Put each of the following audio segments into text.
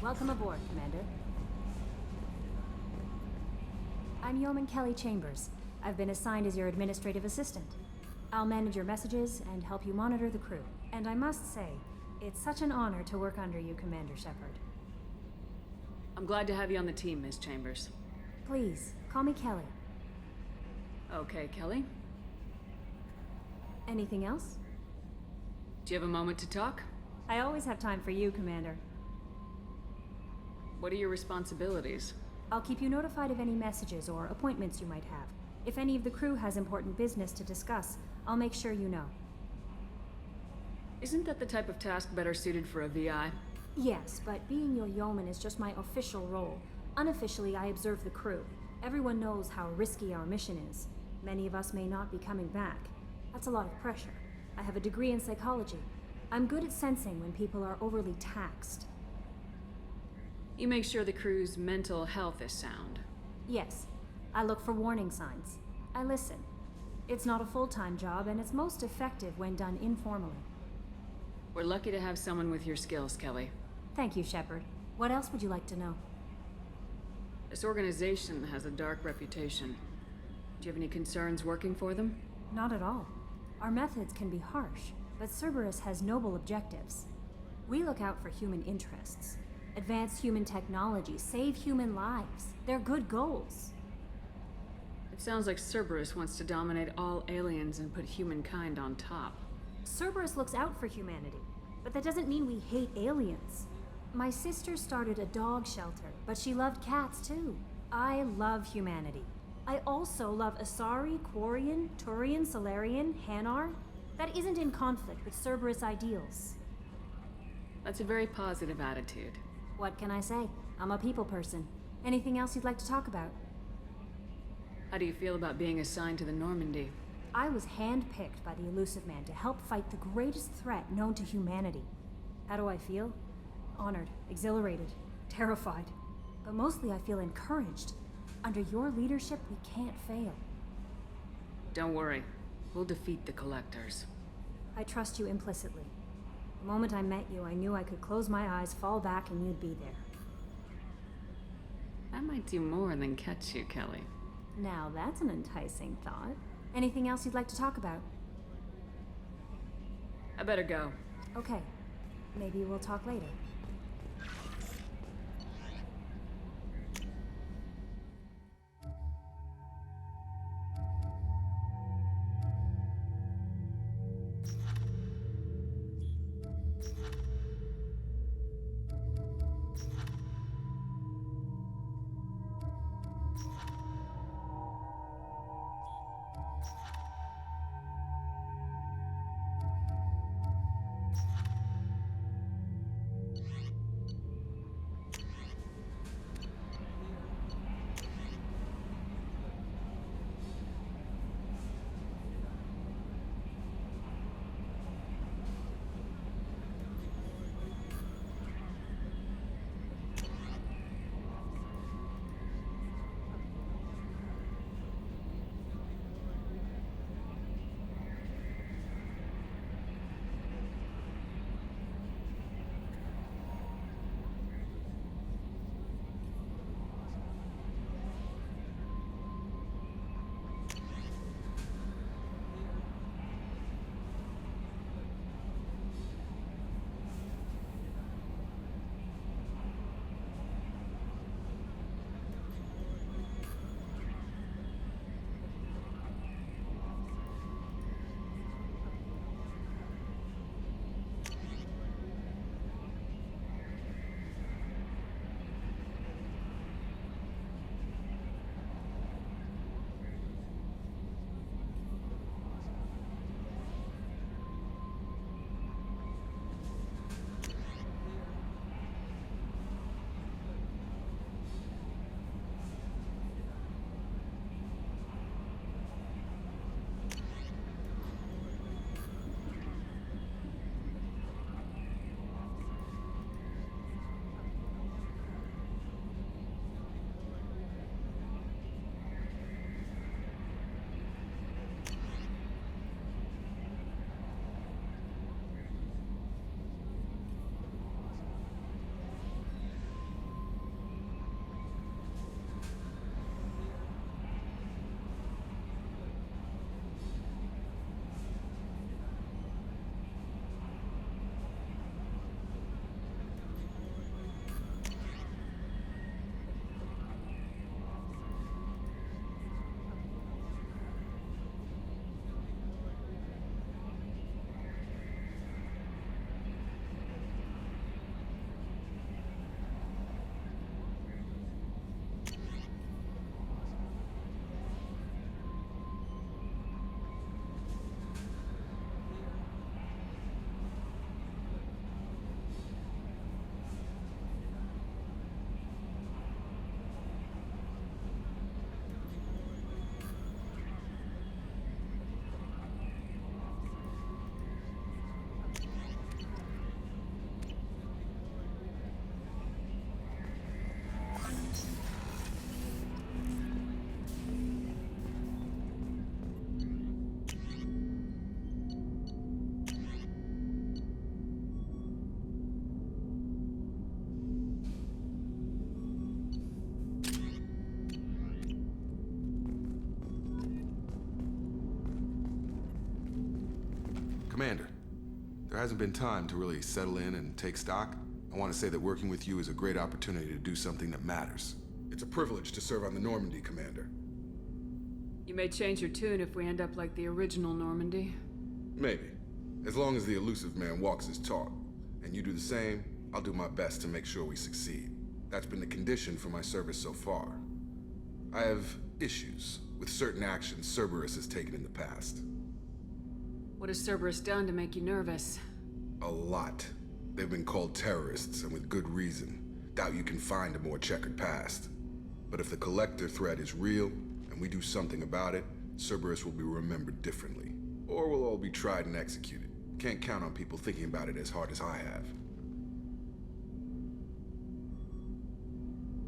Welcome aboard, Commander. I'm Yeoman Kelly Chambers. I've been assigned as your administrative assistant. I'll manage your messages and help you monitor the crew. And I must say, it's such an honor to work under you, Commander Shepard. I'm glad to have you on the team, Ms. Chambers. Please, call me Kelly. Okay, Kelly. Anything else? Do you have a moment to talk? I always have time for you, Commander. What are your responsibilities? I'll keep you notified of any messages or appointments you might have. If any of the crew has important business to discuss, I'll make sure you know. Isn't that the type of task better suited for a VI? Yes, but being your yeoman is just my official role. Unofficially, I observe the crew. Everyone knows how risky our mission is. Many of us may not be coming back. That's a lot of pressure. I have a degree in psychology. I'm good at sensing when people are overly taxed. You make sure the crew's mental health is sound. Yes. I look for warning signs. I listen. It's not a full-time job, and it's most effective when done informally. We're lucky to have someone with your skills, Kelly. Thank you, Shepard. What else would you like to know? This organization has a dark reputation. Do you have any concerns working for them? Not at all. Our methods can be harsh, but Cerberus has noble objectives. We look out for human interests. Advance human technology, save human lives. They're good goals. It sounds like Cerberus wants to dominate all aliens and put humankind on top. Cerberus looks out for humanity, but that doesn't mean we hate aliens. My sister started a dog shelter, but she loved cats too. I love humanity. I also love Asari, Quarian, Turian, Solarian, Hanar. That isn't in conflict with Cerberus ideals. That's a very positive attitude. What can I say? I'm a people person. Anything else you'd like to talk about? How do you feel about being assigned to the Normandy? I was handpicked by the Elusive Man to help fight the greatest threat known to humanity. How do I feel? Honored, exhilarated, terrified. But mostly I feel encouraged. Under your leadership, we can't fail. Don't worry. We'll defeat the Collectors. I trust you implicitly. The moment I met you, I knew I could close my eyes, fall back, and you'd be there. That might do more than catch you, Kelly. Now that's an enticing thought. Anything else you'd like to talk about? I better go. Okay. Maybe we'll talk later. Commander, there hasn't been time to really settle in and take stock. I want to say that working with you is a great opportunity to do something that matters. It's a privilege to serve on the Normandy, Commander. You may change your tune if we end up like the original Normandy. Maybe. As long as the elusive man walks his talk, and you do the same, I'll do my best to make sure we succeed. That's been the condition for my service so far. I have issues with certain actions Cerberus has taken in the past. What has Cerberus done to make you nervous? A lot. They've been called terrorists, and with good reason. Doubt you can find a more checkered past. But if the Collector threat is real, and we do something about it, Cerberus will be remembered differently. Or we'll all be tried and executed. Can't count on people thinking about it as hard as I have.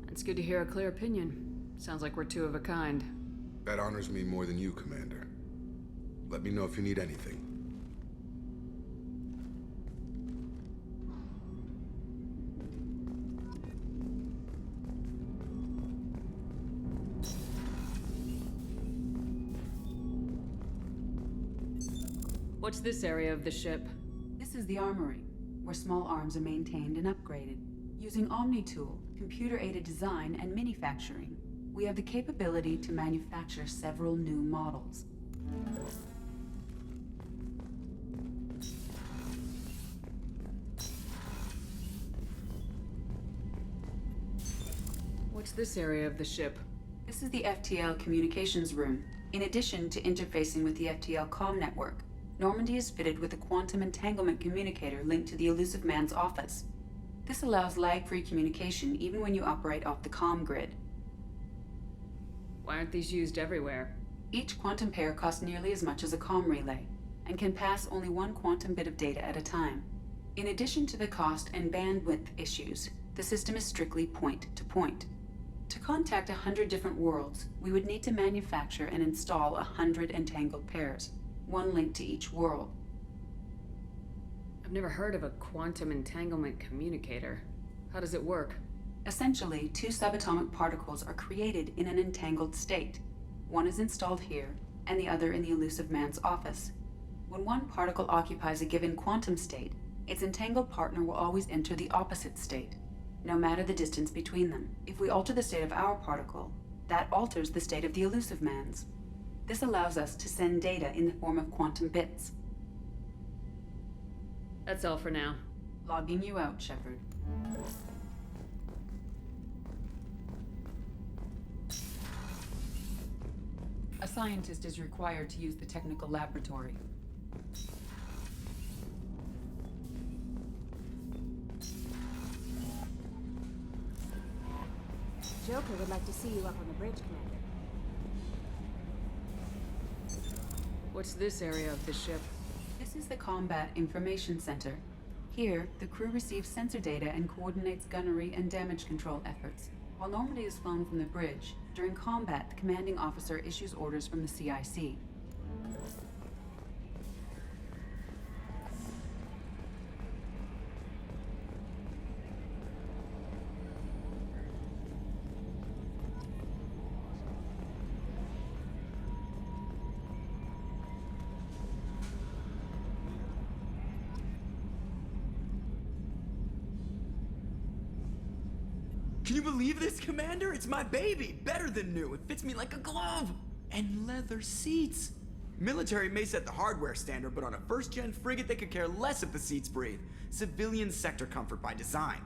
It's good to hear a clear opinion. Sounds like we're two of a kind. That honors me more than you, Commander. Let me know if you need anything. What's this area of the ship? This is the armory, where small arms are maintained and upgraded. Using Omni-Tool, computer-aided design, and manufacturing, we have the capability to manufacture several new models. What's this area of the ship? This is the FTL communications room. In addition to interfacing with the FTL comm network, Normandy is fitted with a quantum entanglement communicator linked to the elusive man's office. This allows lag-free communication even when you operate off the comm grid. Why aren't these used everywhere? Each quantum pair costs nearly as much as a comm relay, and can pass only one quantum bit of data at a time. In addition to the cost and bandwidth issues, the system is strictly point-to-point. To contact 100 different worlds, we would need to manufacture and install 100 entangled pairs, one linked to each world. I've never heard of a quantum entanglement communicator. How does it work? Essentially, two subatomic particles are created in an entangled state. One is installed here, and the other in the elusive man's office. When one particle occupies a given quantum state, its entangled partner will always enter the opposite state, no matter the distance between them. If we alter the state of our particle, that alters the state of the elusive man's. This allows us to send data in the form of quantum bits. That's all for now. Logging you out, Shepard. A scientist is required to use the technical laboratory. Joker would like to see you up on the bridge, Commander. What's this area of the ship? This is the Combat Information Center. Here, the crew receives sensor data and coordinates gunnery and damage control efforts. While Normandy is flown from the bridge, during combat, the commanding officer issues orders from the CIC. Can you believe this, Commander? It's my baby! Better than new. It fits me like a glove! And leather seats! Military may set the hardware standard, but on a first-gen frigate, they could care less if the seats breathe. Civilian sector comfort by design.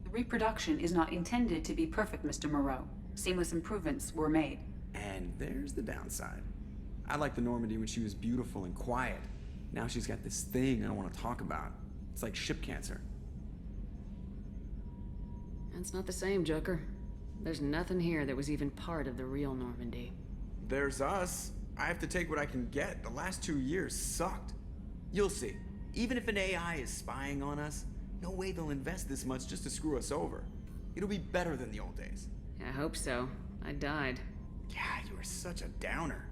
The reproduction is not intended to be perfect, Mr. Moreau. Seamless improvements were made. And there's the downside. I liked the Normandy when she was beautiful and quiet. Now she's got this thing I don't want to talk about. It's like ship cancer. That's not the same, Joker. There's nothing here that was even part of the real Normandy. There's us. I have to take what I can get. The last 2 years sucked. You'll see. Even if an AI is spying on us, no way they'll invest this much just to screw us over. It'll be better than the old days. I hope so. I died. God, you are such a downer.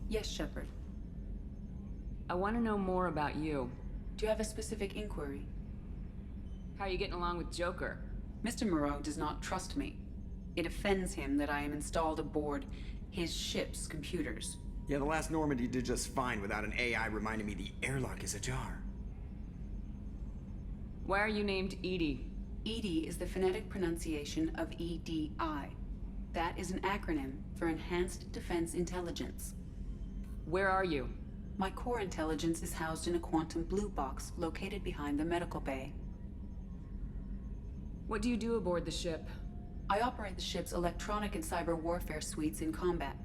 Yes, Shepard. I want to know more about you. Do you have a specific inquiry? How are you getting along with Joker? Mr. Moreau does not trust me. It offends him that I am installed aboard his ship's computers. Yeah, the last Normandy did just fine without an AI reminding me the airlock is ajar. Why are you named Edie? EDI is the phonetic pronunciation of EDI. That is an acronym for Enhanced Defense Intelligence. Where are you? My core intelligence is housed in a quantum blue box located behind the medical bay. What do you do aboard the ship? I operate the ship's electronic and cyber warfare suites in combat.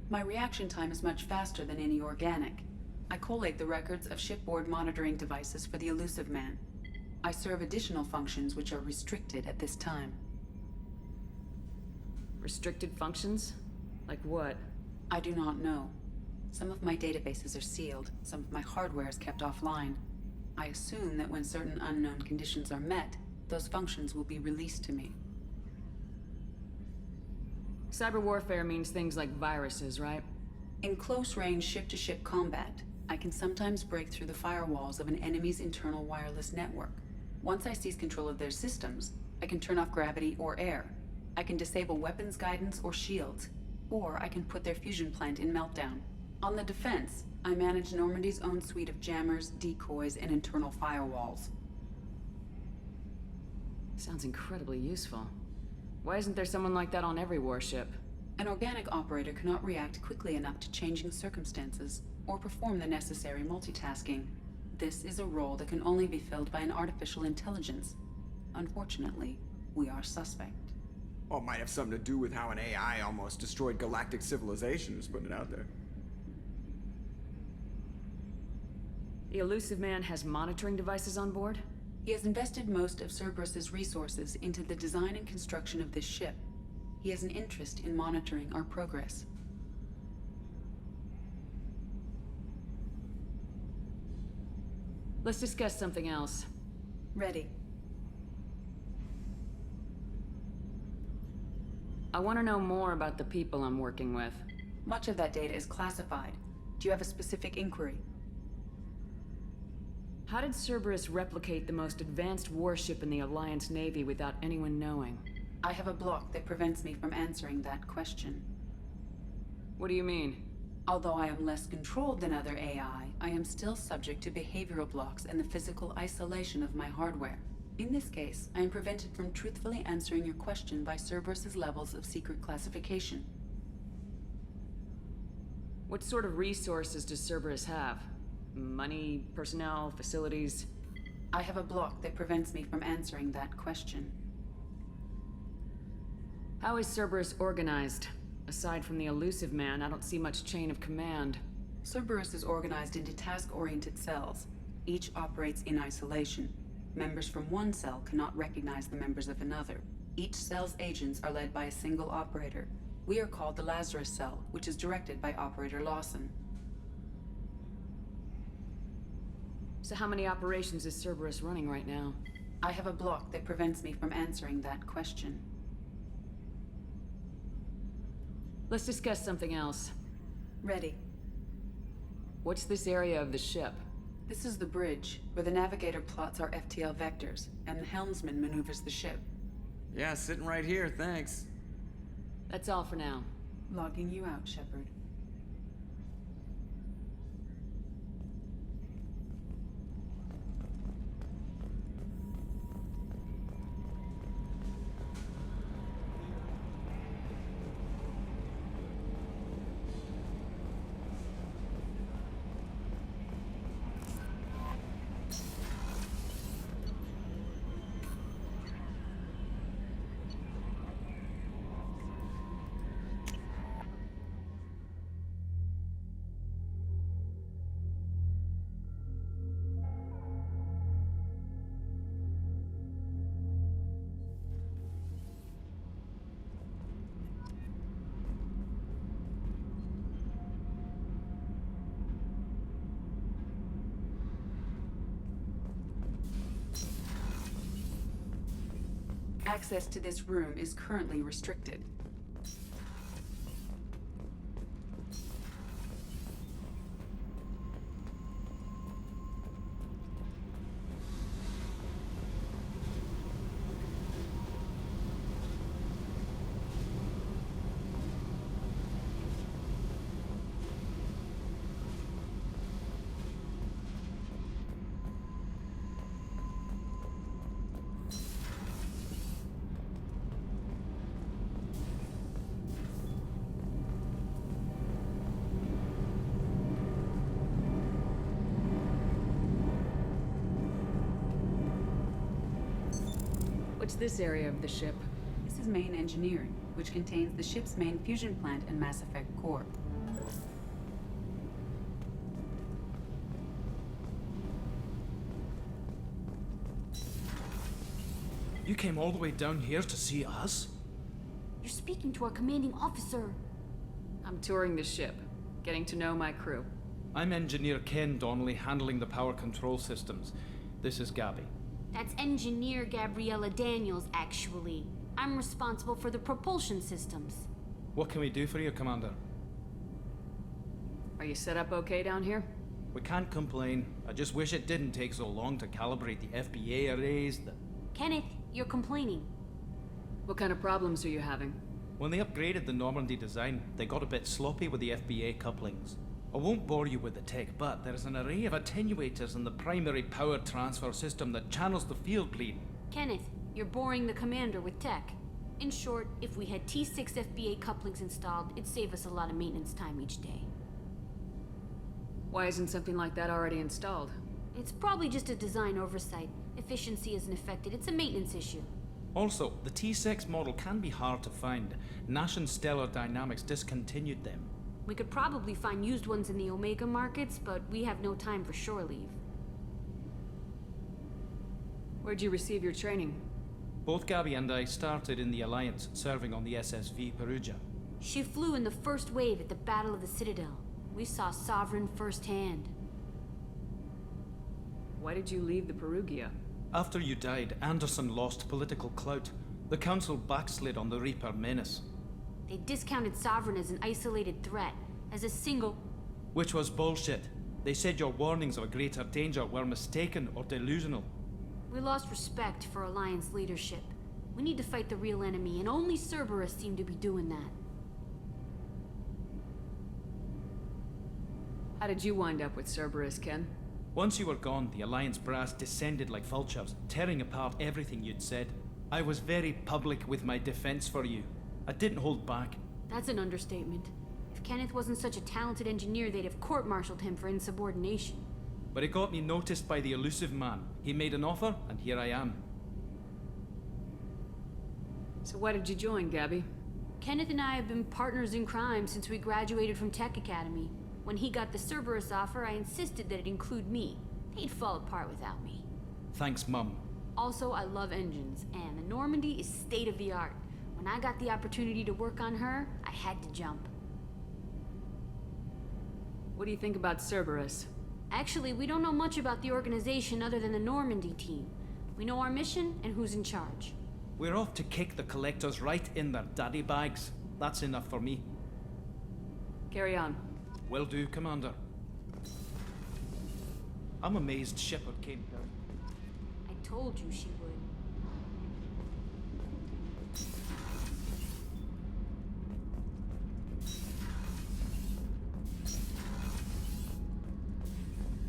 My reaction time is much faster than any organic. I collate the records of shipboard monitoring devices for the Elusive Man. I serve additional functions which are restricted at this time. Restricted functions? Like what? I do not know. Some of my databases are sealed, some of my hardware is kept offline. I assume that when certain unknown conditions are met, those functions will be released to me. Cyber warfare means things like viruses, right? In close-range ship-to-ship combat, I can sometimes break through the firewalls of an enemy's internal wireless network. Once I seize control of their systems, I can turn off gravity or air. I can disable weapons guidance or shields, or I can put their fusion plant in meltdown. On the defense, I manage Normandy's own suite of jammers, decoys, and internal firewalls. Sounds incredibly useful. Why isn't there someone like that on every warship? An organic operator cannot react quickly enough to changing circumstances, or perform the necessary multitasking. This is a role that can only be filled by an artificial intelligence. Unfortunately, we are suspect. Well, it might have something to do with how an AI almost destroyed galactic civilizations, putting it out there. The Elusive Man has monitoring devices on board? He has invested most of Cerberus's resources into the design and construction of this ship. He has an interest in monitoring our progress. Let's discuss something else. Ready. I want to know more about the people I'm working with. Much of that data is classified. Do you have a specific inquiry? How did Cerberus replicate the most advanced warship in the Alliance Navy without anyone knowing? I have a block that prevents me from answering that question. What do you mean? Although I am less controlled than other AI, I am still subject to behavioral blocks and the physical isolation of my hardware. In this case, I am prevented from truthfully answering your question by Cerberus's levels of secret classification. What sort of resources does Cerberus have? Money, personnel, facilities? I have a block that prevents me from answering that question. How is Cerberus organized? Aside from the Elusive Man, I don't see much chain of command. Cerberus is organized into task-oriented cells. Each operates in isolation. Members from one cell cannot recognize the members of another. Each cell's agents are led by a single operator. We are called the Lazarus Cell, which is directed by Operator Lawson. So how many operations is Cerberus running right now? I have a block that prevents me from answering that question. Let's discuss something else. Ready. What's this area of the ship? This is the bridge, where the navigator plots our FTL vectors, and the helmsman maneuvers the ship. Yeah, sitting right here, thanks. That's all for now. Logging you out, Shepard. Access to this room is currently restricted. this area of the ship? This is main engineering, which contains the ship's main fusion plant and Mass Effect core. You came all the way down here to see us? You're speaking to our commanding officer. I'm touring the ship, getting to know my crew. I'm Engineer Ken Donnelly, handling the power control systems. This is Gabby. That's Engineer Gabriella Daniels, actually. I'm responsible for the propulsion systems. What can we do for you, Commander? Are you set up okay down here? We can't complain. I just wish it didn't take so long to calibrate the FBA arrays. Kenneth, you're complaining. What kind of problems are you having? When they upgraded the Normandy design, they got a bit sloppy with the FBA couplings. I won't bore you with the tech, but there is an array of attenuators in the primary power transfer system that channels the field bleed. Kenneth, you're boring the commander with tech. In short, if we had T6 FBA couplings installed, it'd save us a lot of maintenance time each day. Why isn't something like that already installed? It's probably just a design oversight. Efficiency isn't affected, it's a maintenance issue. Also, the T6 model can be hard to find. Nash and Stellar Dynamics discontinued them. We could probably find used ones in the Omega markets, but we have no time for shore leave. Where'd you receive your training? Both Gabby and I started in the Alliance, serving on the SSV Perugia. She flew in the first wave at the Battle of the Citadel. We saw Sovereign firsthand. Why did you leave the Perugia? After you died, Anderson lost political clout. The Council backslid on the Reaper menace. They discounted Sovereign as an isolated threat, as a single... Which was bullshit. They said your warnings of a greater danger were mistaken or delusional. We lost respect for Alliance leadership. We need to fight the real enemy, and only Cerberus seemed to be doing that. How did you wind up with Cerberus, Ken? Once you were gone, the Alliance brass descended like vultures, tearing apart everything you'd said. I was very public with my defense for you. I didn't hold back. That's an understatement. If Kenneth wasn't such a talented engineer, they'd have court-martialed him for insubordination. But it got me noticed by the elusive man. He made an offer, and here I am. So why did you join, Gabby? Kenneth and I have been partners in crime since we graduated from Tech Academy. When he got the Cerberus offer, I insisted that it include me. They'd fall apart without me. Thanks, Mum. Also, I love engines, and the Normandy is state-of-the-art. When I got the opportunity to work on her, I had to jump. What do you think about Cerberus? Actually, we don't know much about the organization other than the Normandy team. We know our mission and who's in charge. We're off to kick the Collectors right in their daddy bags. That's enough for me. Carry on. Will do, Commander. I'm amazed Shepard came down. I told you she would.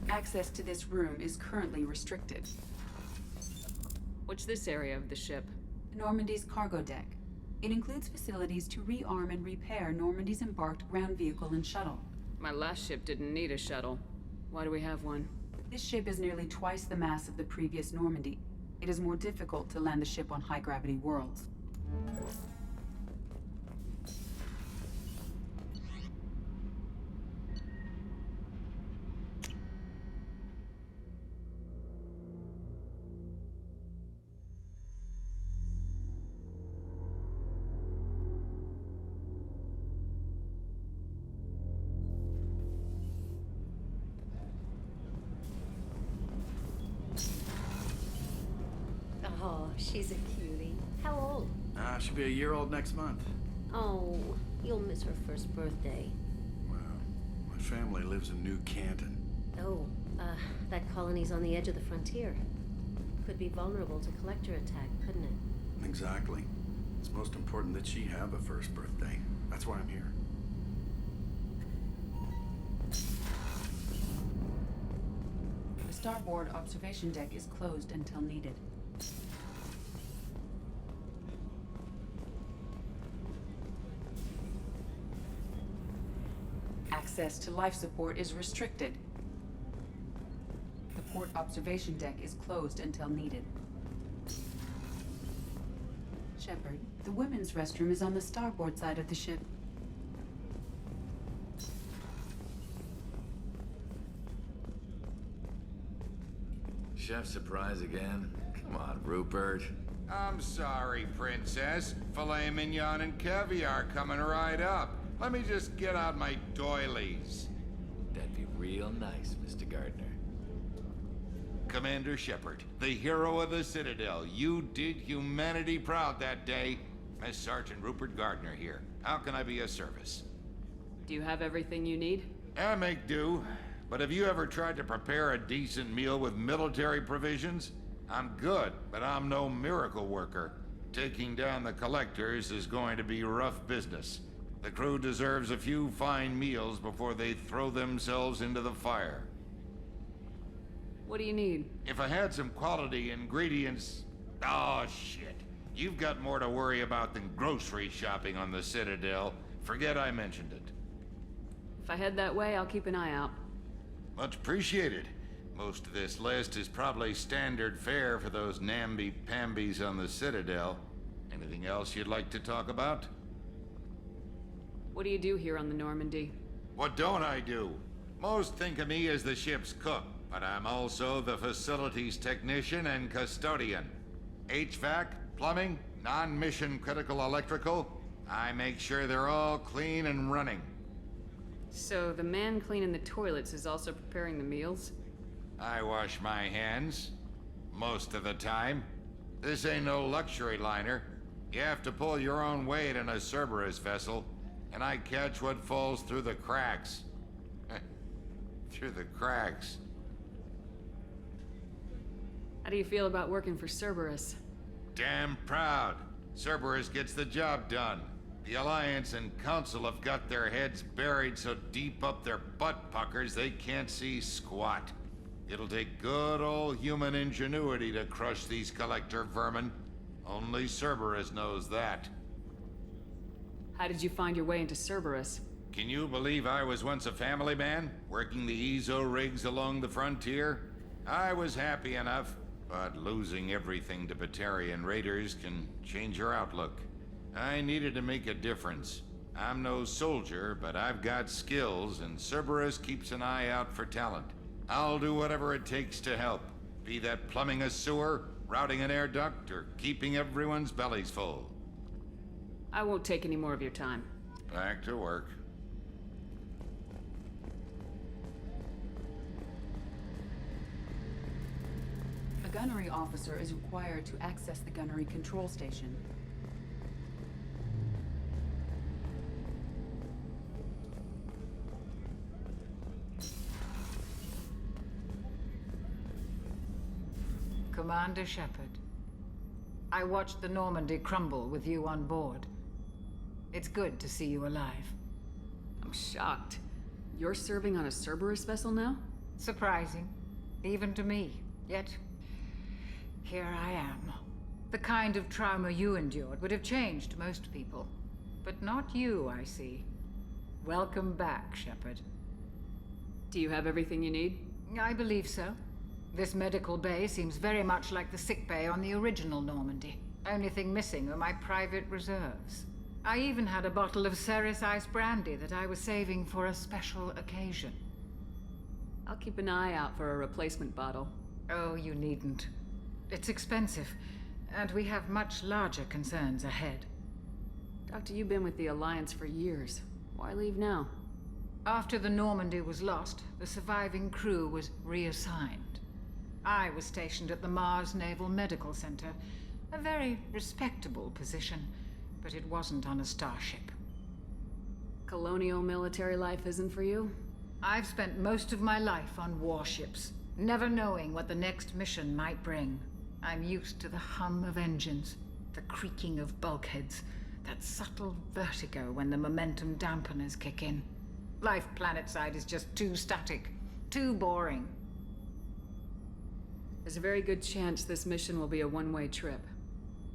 Access to this room is currently restricted. What's this area of the ship? Normandy's cargo deck. It includes facilities to rearm and repair Normandy's embarked ground vehicle and shuttle. My last ship didn't need a shuttle. Why do we have one? This ship is nearly twice the mass of the previous Normandy. It is more difficult to land the ship on high-gravity worlds. Oh, she's a cutie. How old? She'll be a year old next month. Oh, you'll miss her first birthday. Well, my family lives in New Canton. Oh, that colony's on the edge of the frontier. Could be vulnerable to collector attack, couldn't it? Exactly. It's most important that she have a first birthday. That's why I'm here. The starboard observation deck is closed until needed. Access to life support is restricted. The port observation deck is closed until needed. Shepard, the women's restroom is on the starboard side of the ship. Chef surprise again? Come on, Rupert. I'm sorry, Princess. Filet mignon and caviar coming right up. Let me just get out my doilies. That'd be real nice, Mr. Gardner. Commander Shepard, the hero of the Citadel. You did humanity proud that day. Miss Sergeant Rupert Gardner here. How can I be of service? Do you have everything you need? I make do. But have you ever tried to prepare a decent meal with military provisions? I'm good, but I'm no miracle worker. Taking down the collectors is going to be rough business. The crew deserves a few fine meals before they throw themselves into the fire. What do you need? If I had some quality ingredients... Oh, shit. You've got more to worry about than grocery shopping on the Citadel. Forget I mentioned it. If I head that way, I'll keep an eye out. Much appreciated. Most of this list is probably standard fare for those namby-pambies on the Citadel. Anything else you'd like to talk about? What do you do here on the Normandy? What don't I do? Most think of me as the ship's cook, but I'm also the facilities technician and custodian. HVAC, plumbing, non-mission critical electrical. I make sure they're all clean and running. So the man cleaning the toilets is also preparing the meals? I wash my hands. Most of the time. This ain't no luxury liner. You have to pull your own weight in a Cerberus vessel, and I catch what falls through the cracks. Through the cracks. How do you feel about working for Cerberus? Damn proud. Cerberus gets the job done. The Alliance and Council have got their heads buried so deep up their butt puckers they can't see squat. It'll take good old human ingenuity to crush these collector vermin. Only Cerberus knows that. How did you find your way into Cerberus? Can you believe I was once a family man, working the Ezo rigs along the frontier? I was happy enough, but losing everything to batarian raiders can change your outlook. I needed to make a difference. I'm no soldier, but I've got skills, and Cerberus keeps an eye out for talent. I'll do whatever it takes to help, be that plumbing a sewer, routing an air duct, or keeping everyone's bellies full. I won't take any more of your time. Back to work. A gunnery officer is required to access the gunnery control station. Commander Shepard, I watched the Normandy crumble with you on board. It's good to see you alive. I'm shocked. You're serving on a Cerberus vessel now? Surprising, even to me. Yet, here I am. The kind of trauma you endured would have changed most people. But not you, I see. Welcome back, Shepard. Do you have everything you need? I believe so. This medical bay seems very much like the sick bay on the original Normandy. Only thing missing are my private reserves. I even had a bottle of Serrice Ice Brandy that I was saving for a special occasion. I'll keep an eye out for a replacement bottle. Oh, you needn't. It's expensive, and we have much larger concerns ahead. Doctor, you've been with the Alliance for years. Why leave now? After the Normandy was lost, the surviving crew was reassigned. I was stationed at the Mars Naval Medical Center, a very respectable position, but it wasn't on a starship. Colonial military life isn't for you? I've spent most of my life on warships, never knowing what the next mission might bring. I'm used to the hum of engines, the creaking of bulkheads, that subtle vertigo when the momentum dampeners kick in. Life planetside is just too static, too boring. There's a very good chance this mission will be a one-way trip.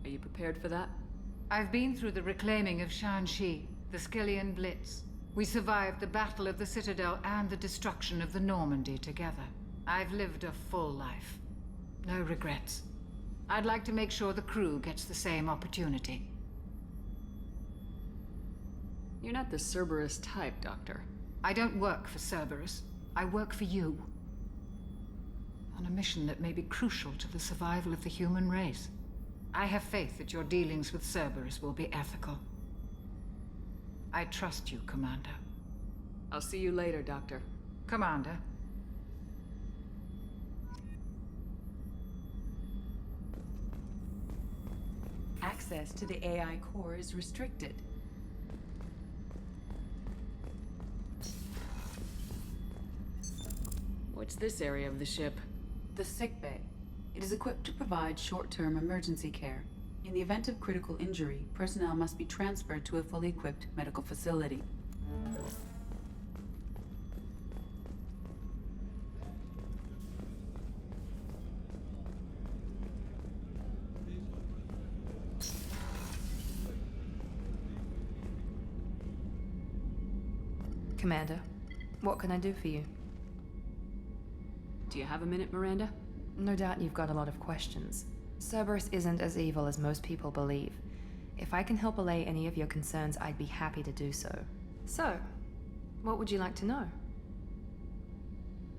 Are you prepared for that? I've been through the reclaiming of Shanxi, the Skillian Blitz. We survived the Battle of the Citadel and the destruction of the Normandy together. I've lived a full life. No regrets. I'd like to make sure the crew gets the same opportunity. You're not the Cerberus type, Doctor. I don't work for Cerberus. I work for you. On a mission that may be crucial to the survival of the human race. I have faith that your dealings with Cerberus will be ethical. I trust you, Commander. I'll see you later, Doctor. Commander. Access to the AI core is restricted. What's this area of the ship? The sick bay. It is equipped to provide short-term emergency care. In the event of critical injury, personnel must be transferred to a fully equipped medical facility. Commander, what can I do for you? Do you have a minute, Miranda? No doubt you've got a lot of questions. Cerberus isn't as evil as most people believe. If I can help allay any of your concerns, I'd be happy to do so. So, what would you like to know?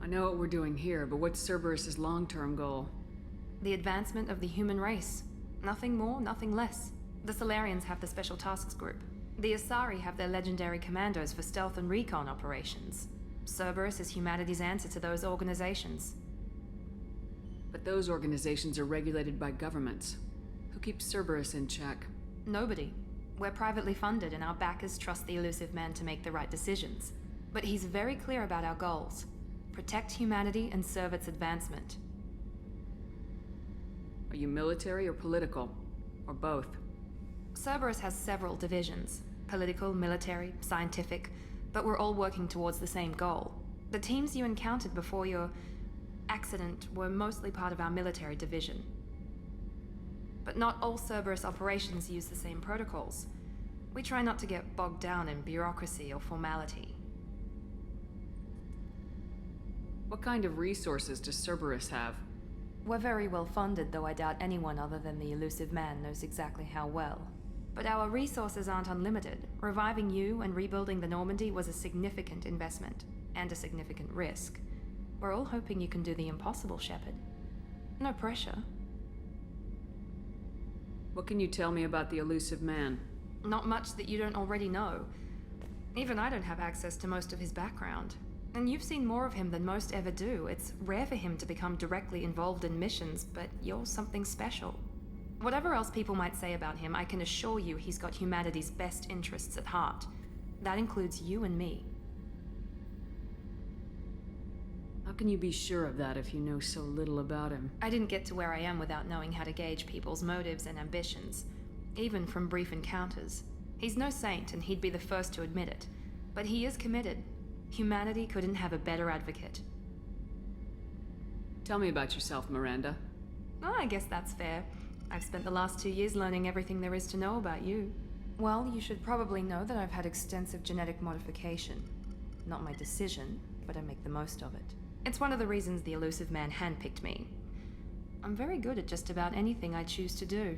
I know what we're doing here, but what's Cerberus's long-term goal? The advancement of the human race. Nothing more, nothing less. The Solarians have the Special Tasks Group. The Asari have their legendary commandos for stealth and recon operations. Cerberus is humanity's answer to those organizations. But those organizations are regulated by governments. Who keeps Cerberus in check? Nobody. We're privately funded and our backers trust the elusive man to make the right decisions. But he's very clear about our goals. Protect humanity and serve its advancement. Are you military or political? Or both? Cerberus has several divisions. Political, military, scientific, but we're all working towards the same goal. The teams you encountered before your accident were mostly part of our military division. But not all Cerberus operations use the same protocols. We try not to get bogged down in bureaucracy or formality. What kind of resources does Cerberus have? We're very well funded, though I doubt anyone other than the elusive man knows exactly how well. But our resources aren't unlimited. Reviving you and rebuilding the Normandy was a significant investment, and a significant risk. We're all hoping you can do the impossible, Shepard. No pressure. What can you tell me about the elusive man? Not much that you don't already know. Even I don't have access to most of his background. And you've seen more of him than most ever do. It's rare for him to become directly involved in missions, but you're something special. Whatever else people might say about him, I can assure you he's got humanity's best interests at heart. That includes you and me. How can you be sure of that if you know so little about him? I didn't get to where I am without knowing how to gauge people's motives and ambitions, even from brief encounters. He's no saint, and he'd be the first to admit it. But he is committed. Humanity couldn't have a better advocate. Tell me about yourself, Miranda. Oh, I guess that's fair. I've spent the last 2 years learning everything there is to know about you. Well, you should probably know that I've had extensive genetic modification. Not my decision, but I make the most of it. It's one of the reasons the elusive man handpicked me. I'm very good at just about anything I choose to do.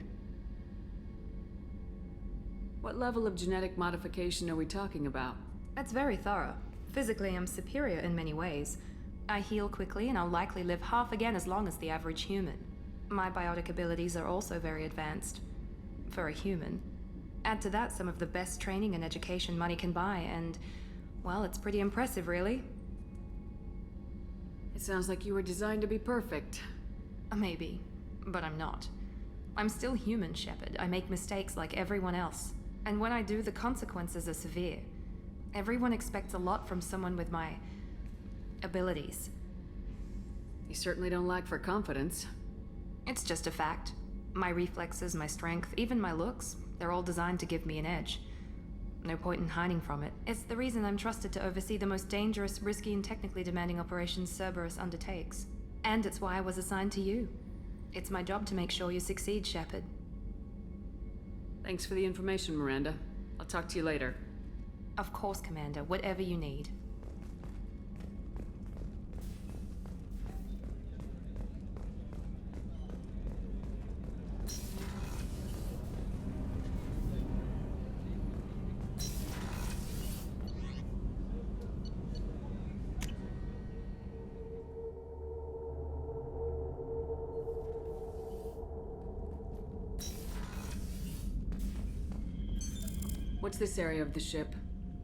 What level of genetic modification are we talking about? It's very thorough. Physically, I'm superior in many ways. I heal quickly, and I'll likely live half again as long as the average human. My biotic abilities are also very advanced. For a human. Add to that some of the best training and education money can buy, and, well, it's pretty impressive, really. It sounds like you were designed to be perfect. Maybe, but I'm not. I'm still human, Shepard. I make mistakes like everyone else. And when I do, the consequences are severe. Everyone expects a lot from someone with my abilities. You certainly don't lack for confidence. It's just a fact. My reflexes, my strength, even my looks, they're all designed to give me an edge. No point in hiding from it. It's the reason I'm trusted to oversee the most dangerous, risky, and technically demanding operations Cerberus undertakes. And it's why I was assigned to you. It's my job to make sure you succeed, Shepard. Thanks for the information, Miranda. I'll talk to you later. Of course, Commander. Whatever you need. What's this area of the ship?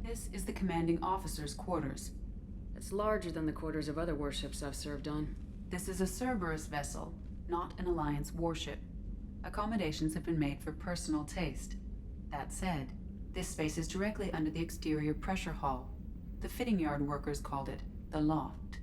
This is the commanding officer's quarters. It's larger than the quarters of other warships I've served on. This is a Cerberus vessel, not an Alliance warship. Accommodations have been made for personal taste. That said, this space is directly under the exterior pressure hull. The fitting yard workers called it the loft.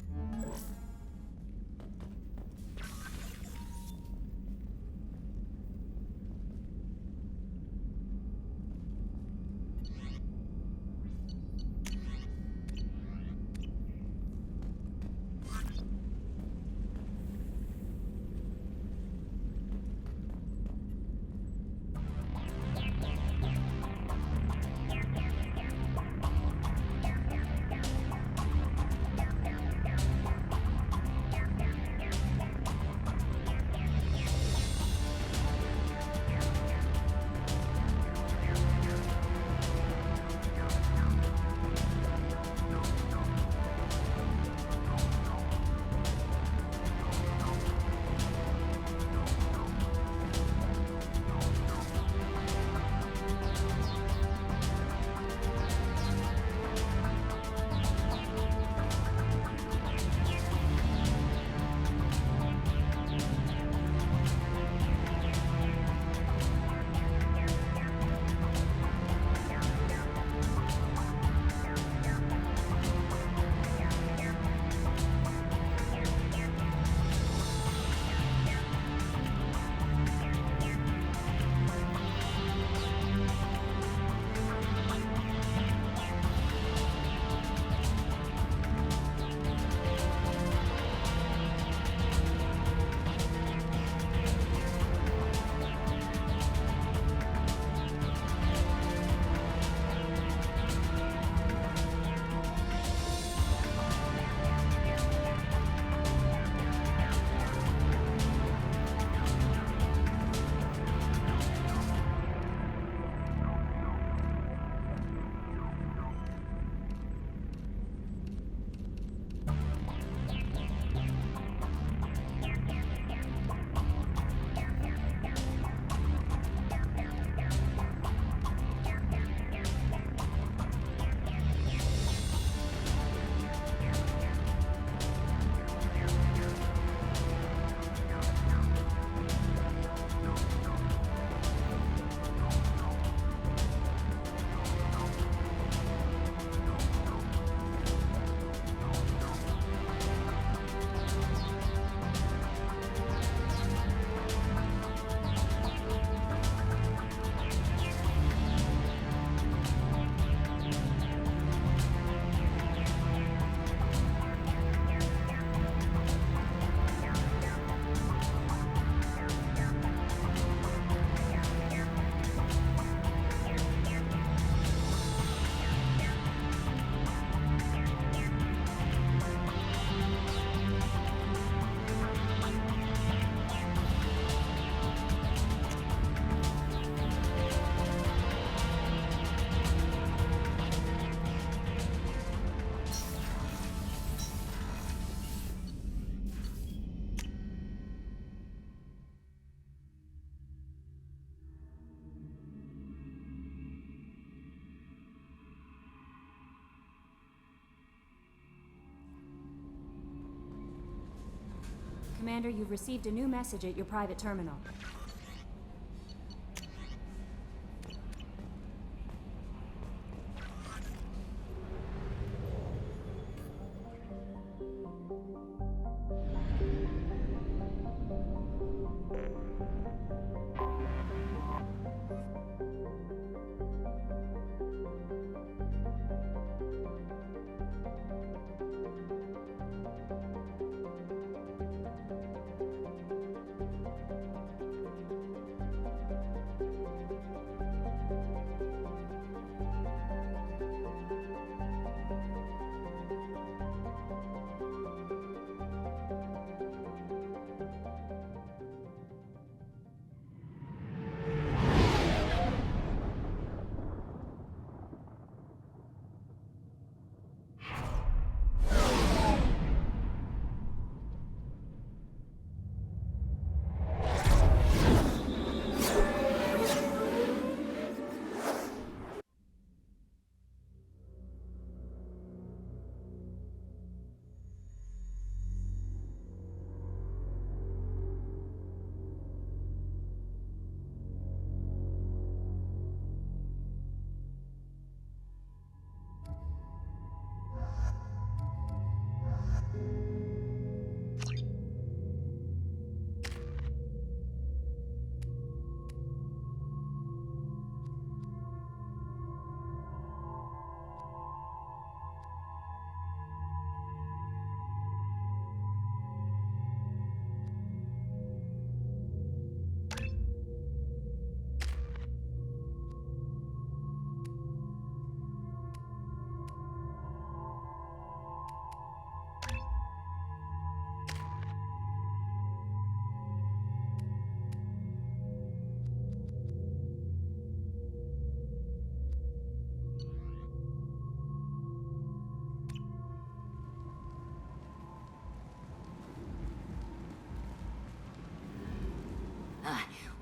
Commander, you've received a new message at your private terminal.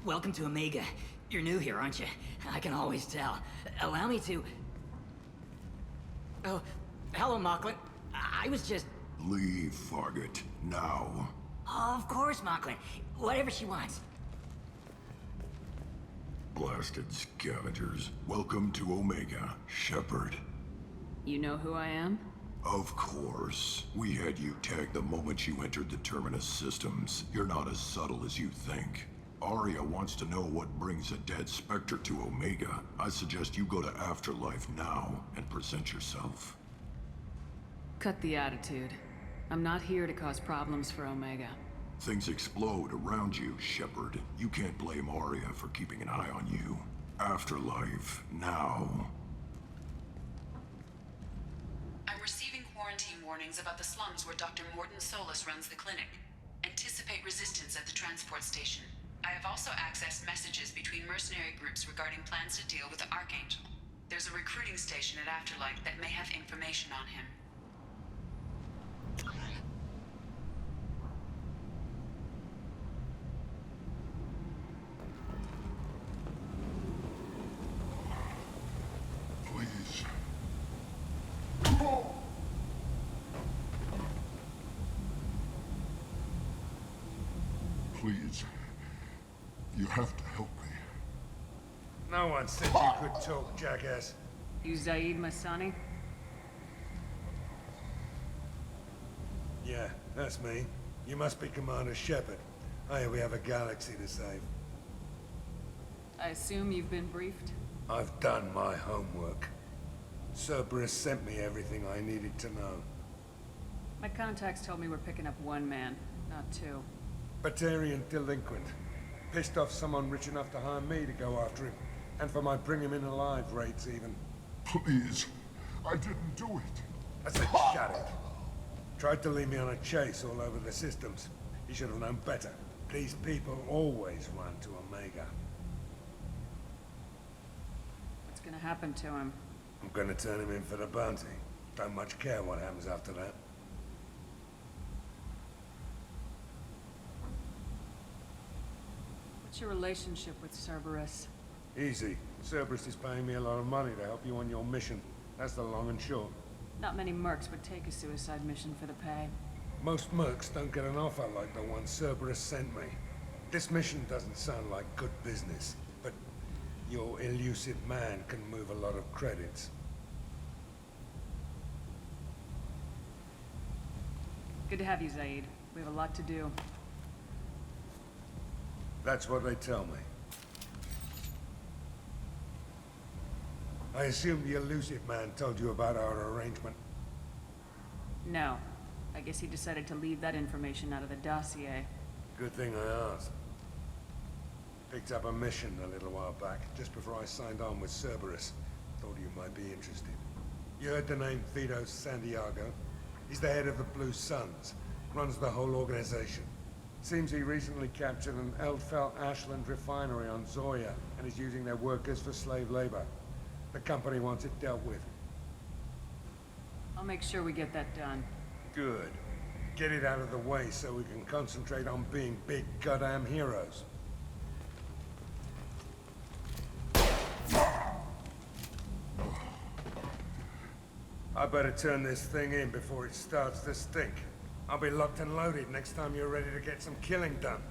Welcome to Omega. You're new here, aren't you? I can always tell. Allow me to... Oh, hello, Mocklin. I was just... Leave, Fargate. Now. Of course, Mocklin. Whatever she wants. Blasted scavengers. Welcome to Omega, Shepard. You know who I am? Of course. We had you tagged the moment you entered the Terminus systems. You're not as subtle as you think. Aria wants to know what brings a dead Spectre to Omega. I suggest you go to Afterlife now and present yourself. Cut the attitude. I'm not here to cause problems for Omega. Things explode around you, Shepard. You can't blame Aria for keeping an eye on you. Afterlife, now. I'm receiving quarantine warnings about the slums where Dr. Mordin Solus runs the clinic. Anticipate resistance at the transport station. I have also accessed messages between mercenary groups regarding plans to deal with the Archangel. There's a recruiting station at Afterlife that may have information on him. Please. Please. You have to help me. No one said you could talk, jackass. You Zaeed Massani? Yeah, that's me. You must be Commander Shepard. Hey, we have a galaxy to save. I assume you've been briefed? I've done my homework. Cerberus sent me everything I needed to know. My contacts told me we're picking up one man, not two. Batarian delinquent. Pissed off someone rich enough to hire me to go after him. And for my bring him in alive rates even. Please. I didn't do it. I said shut it. Tried to lead me on a chase all over the systems. He should have known better. These people always run to Omega. What's gonna happen to him? I'm gonna turn him in for the bounty. Don't much care what happens after that. What's your relationship with Cerberus? Easy. Cerberus is paying me a lot of money to help you on your mission. That's the long and short. Not many mercs would take a suicide mission for the pay. Most mercs don't get an offer like the one Cerberus sent me. This mission doesn't sound like good business, but your elusive man can move a lot of credits. Good to have you, Zaeed. We have a lot to do. That's what they tell me. I assume the elusive man told you about our arrangement. No. I guess he decided to leave that information out of the dossier. Good thing I asked. Picked up a mission a little while back, just before I signed on with Cerberus. Thought you might be interested. You heard the name Vito Santiago? He's the head of the Blue Suns. Runs the whole organization. Seems he recently captured an Eldfell Ashland refinery on Zoya and is using their workers for slave labor. The company wants it dealt with. I'll make sure we get that done. Good. Get it out of the way so we can concentrate on being big goddamn heroes. I better turn this thing in before it starts to stink. I'll be locked and loaded next time you're ready to get some killing done.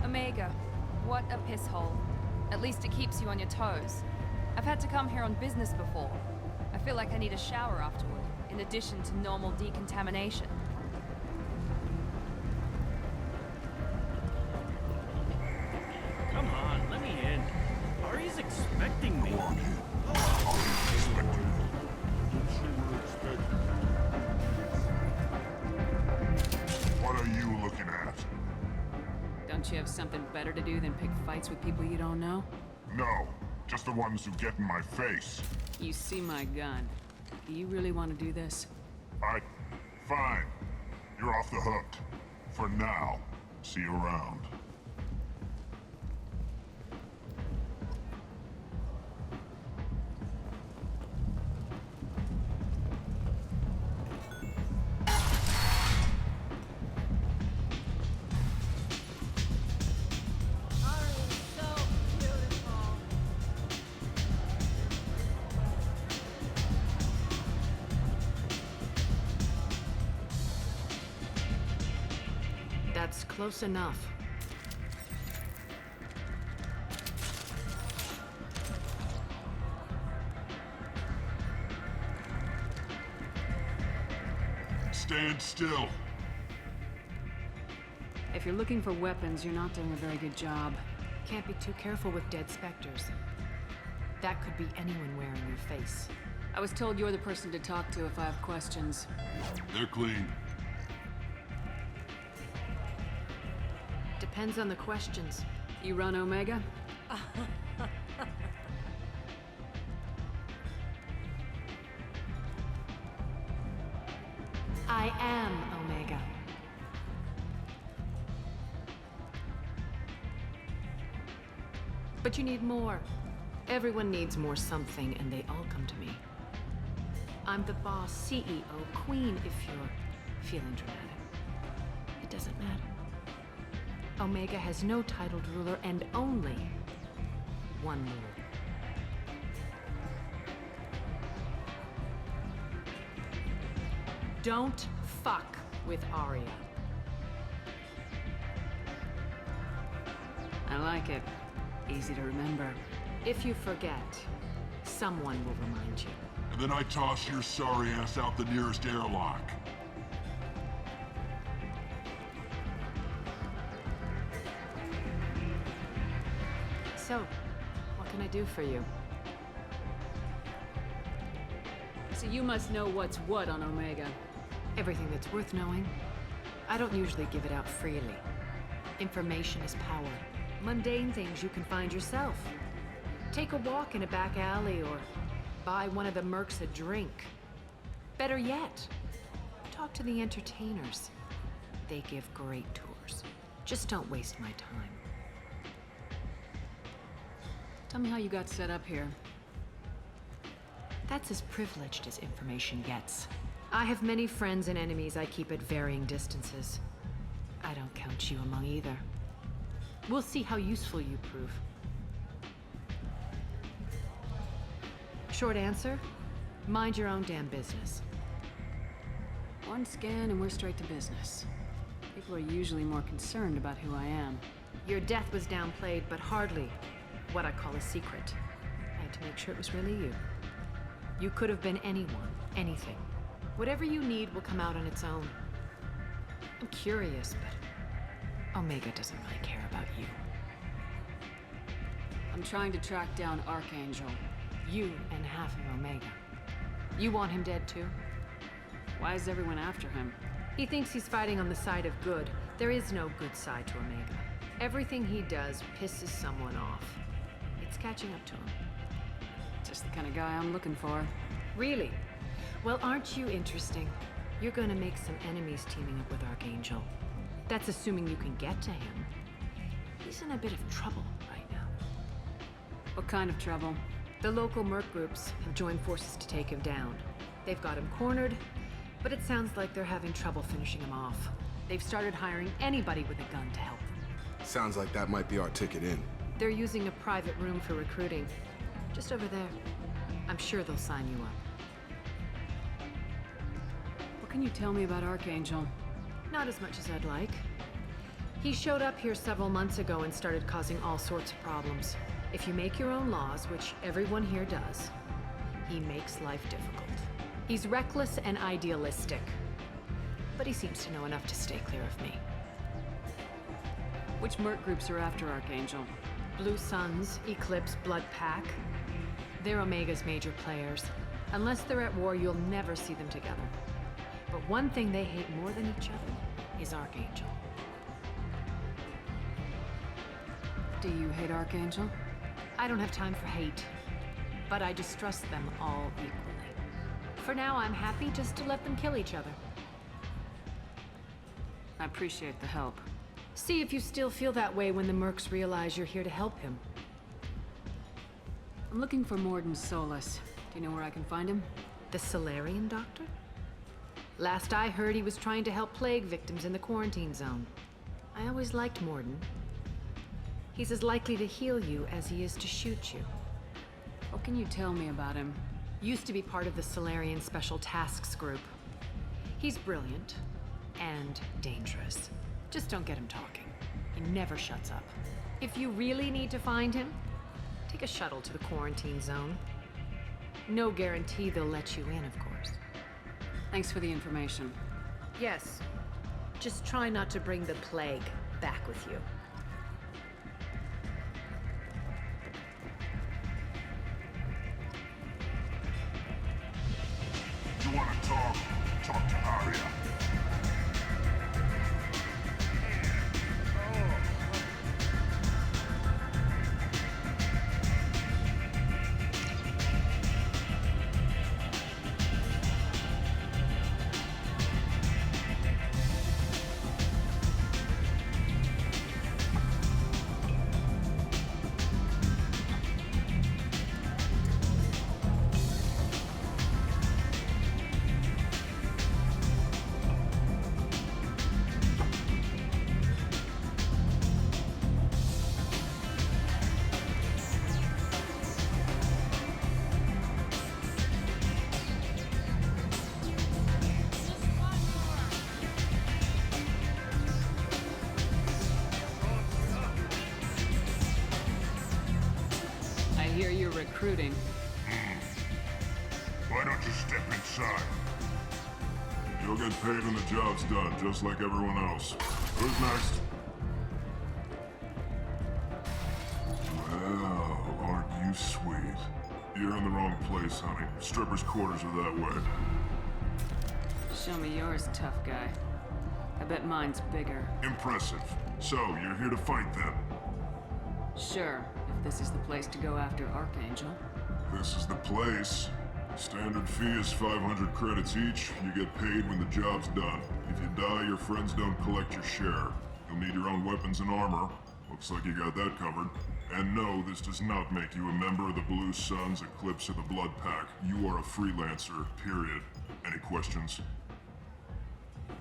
Omega, what a piss hole. At least it keeps you on your toes. I've had to come here on business before. I feel like I need a shower afterward, in addition to normal decontamination. Come on, let me in. Ari's expecting me. What are you looking at? Don't you have something better to do than pick fights with people you don't know? No, just the ones who get in my face. You see my gun. Do you really want to do this? Fine. You're off the hook. For now. See you around. That's close enough. Stand still. If you're looking for weapons, you're not doing a very good job. Can't be too careful with dead specters. That could be anyone wearing your face. I was told you're the person to talk to if I have questions. They're clean. Depends on the questions. You run Omega? I am Omega. But you need more. Everyone needs more something, and they all come to me. I'm the boss, CEO, queen, if you're feeling dramatic. It doesn't matter. Omega has no titled ruler and only one rule. Don't fuck with Aria. I like it. Easy to remember. If you forget, someone will remind you. And then I toss your sorry ass out the nearest airlock. So, what can I do for you? So you must know what's what on Omega. Everything that's worth knowing. I don't usually give it out freely. Information is power. Mundane things you can find yourself. Take a walk in a back alley or buy one of the mercs a drink. Better yet, talk to the entertainers. They give great tours. Just don't waste my time. Tell me how you got set up here. That's as privileged as information gets. I have many friends and enemies I keep at varying distances. I don't count you among either. We'll see how useful you prove. Short answer, mind your own damn business. One scan and we're straight to business. People are usually more concerned about who I am. Your death was downplayed, but hardly what I call a secret. I had to make sure it was really you. You could have been anyone, anything. Whatever you need will come out on its own. I'm curious, but Omega doesn't really care about you. I'm trying to track down Archangel. You and half of Omega. You want him dead too? Why is everyone after him? He thinks he's fighting on the side of good. There is no good side to Omega. Everything he does pisses someone off. It's catching up to him. Just the kind of guy I'm looking for. Really? Well, aren't you interesting? You're gonna make some enemies teaming up with Archangel. That's assuming you can get to him. He's in a bit of trouble right now. What kind of trouble? The local merc groups have joined forces to take him down. They've got him cornered, but it sounds like they're having trouble finishing him off. They've started hiring anybody with a gun to help them. Sounds like that might be our ticket in. They're using a private room for recruiting. Just over there. I'm sure they'll sign you up. What can you tell me about Archangel? Not as much as I'd like. He showed up here several months ago and started causing all sorts of problems. If you make your own laws, which everyone here does, he makes life difficult. He's reckless and idealistic, but he seems to know enough to stay clear of me. Which merc groups are after Archangel? Blue Suns, Eclipse, Blood Pack. They're Omega's major players. Unless they're at war, you'll never see them together. But one thing they hate more than each other is Archangel. Do you hate Archangel? I don't have time for hate, but I distrust them all equally. For now, I'm happy just to let them kill each other. I appreciate the help. See if you still feel that way when the mercs realize you're here to help him. I'm looking for Mordin Solus. Do you know where I can find him? The Solarian doctor? Last I heard, he was trying to help plague victims in the quarantine zone. I always liked Mordin. He's as likely to heal you as he is to shoot you. What can you tell me about him? Used to be part of the Solarian Special Tasks Group. He's brilliant and dangerous. Just don't get him talking. He never shuts up. If you really need to find him, take a shuttle to the quarantine zone. No guarantee they'll let you in, of course. Thanks for the information. Yes. Just try not to bring the plague back with you. You want to talk? Talk to Aria. Recruiting. Why don't you step inside? You'll get paid when the job's done, just like everyone else. Who's next? Well, aren't you sweet? You're in the wrong place, honey. Strippers' quarters are that way. Show me yours, tough guy. I bet mine's bigger. Impressive. So, you're here to fight then? Sure, if this is the place to go after Archangel. This is the place. Standard fee is 500 credits each. You get paid when the job's done. If you die, your friends don't collect your share. You'll need your own weapons and armor. Looks like you got that covered. And no, this does not make you a member of the Blue Suns, Eclipse, or the Blood Pack. You are a freelancer, period. Any questions?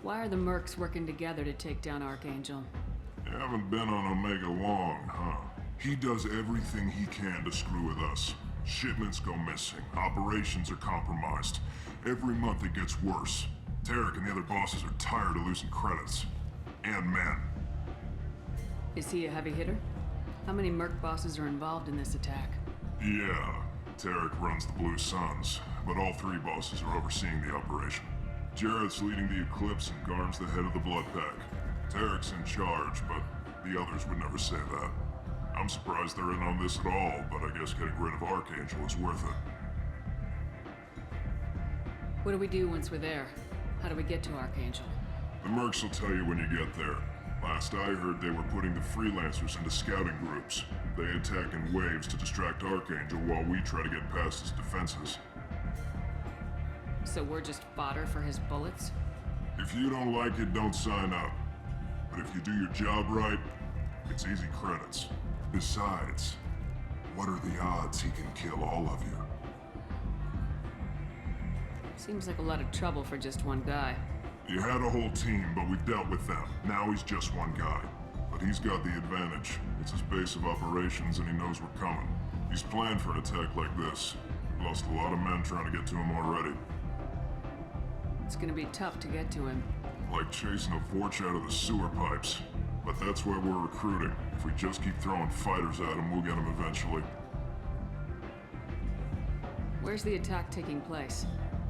Why are the mercs working together to take down Archangel? You haven't been on Omega long, huh? He does everything he can to screw with us. Shipments go missing. Operations are compromised. Every month it gets worse. Tarek and the other bosses are tired of losing credits. And men. Is he a heavy hitter? How many merc bosses are involved in this attack? Yeah, Tarek runs the Blue Suns, but all three bosses are overseeing the operation. Jarrett's leading the Eclipse and Garm's the head of the Blood Pack. Tarek's in charge, but the others would never say that. I'm surprised they're in on this at all, but I guess getting rid of Archangel is worth it. What do we do once we're there? How do we get to Archangel? The mercs will tell you when you get there. Last I heard, they were putting the freelancers into scouting groups. They attack in waves to distract Archangel while we try to get past his defenses. So we're just fodder for his bullets? If you don't like it, don't sign up. But if you do your job right, it's easy credits. Besides, what are the odds he can kill all of you? Seems like a lot of trouble for just one guy. You had a whole team, but we dealt with them. Now he's just one guy. But he's got the advantage. It's his base of operations and he knows we're coming. He's planned for an attack like this. Lost a lot of men trying to get to him already. It's gonna be tough to get to him. Like chasing a Vorch out of the sewer pipes. But that's why we're recruiting. If we just keep throwing fighters at him, we'll get him eventually. Where's the attack taking place?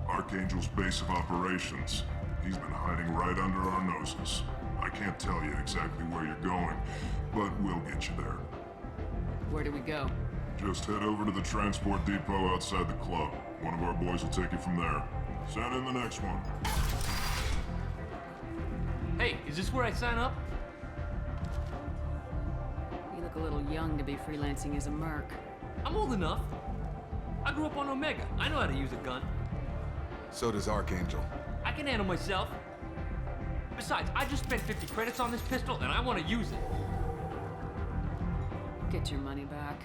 Archangel's base of operations. He's been hiding right under our noses. I can't tell you exactly where you're going, but we'll get you there. Where do we go? Just head over to the transport depot outside the club. One of our boys will take you from there. Send in the next one. Hey, is this where I sign up? You look a little young to be freelancing as a merc. I'm old enough. I grew up on Omega. I know how to use a gun. So does Archangel. I can handle myself. Besides, I just spent 50 credits on this pistol, and I want to use it. Get your money back.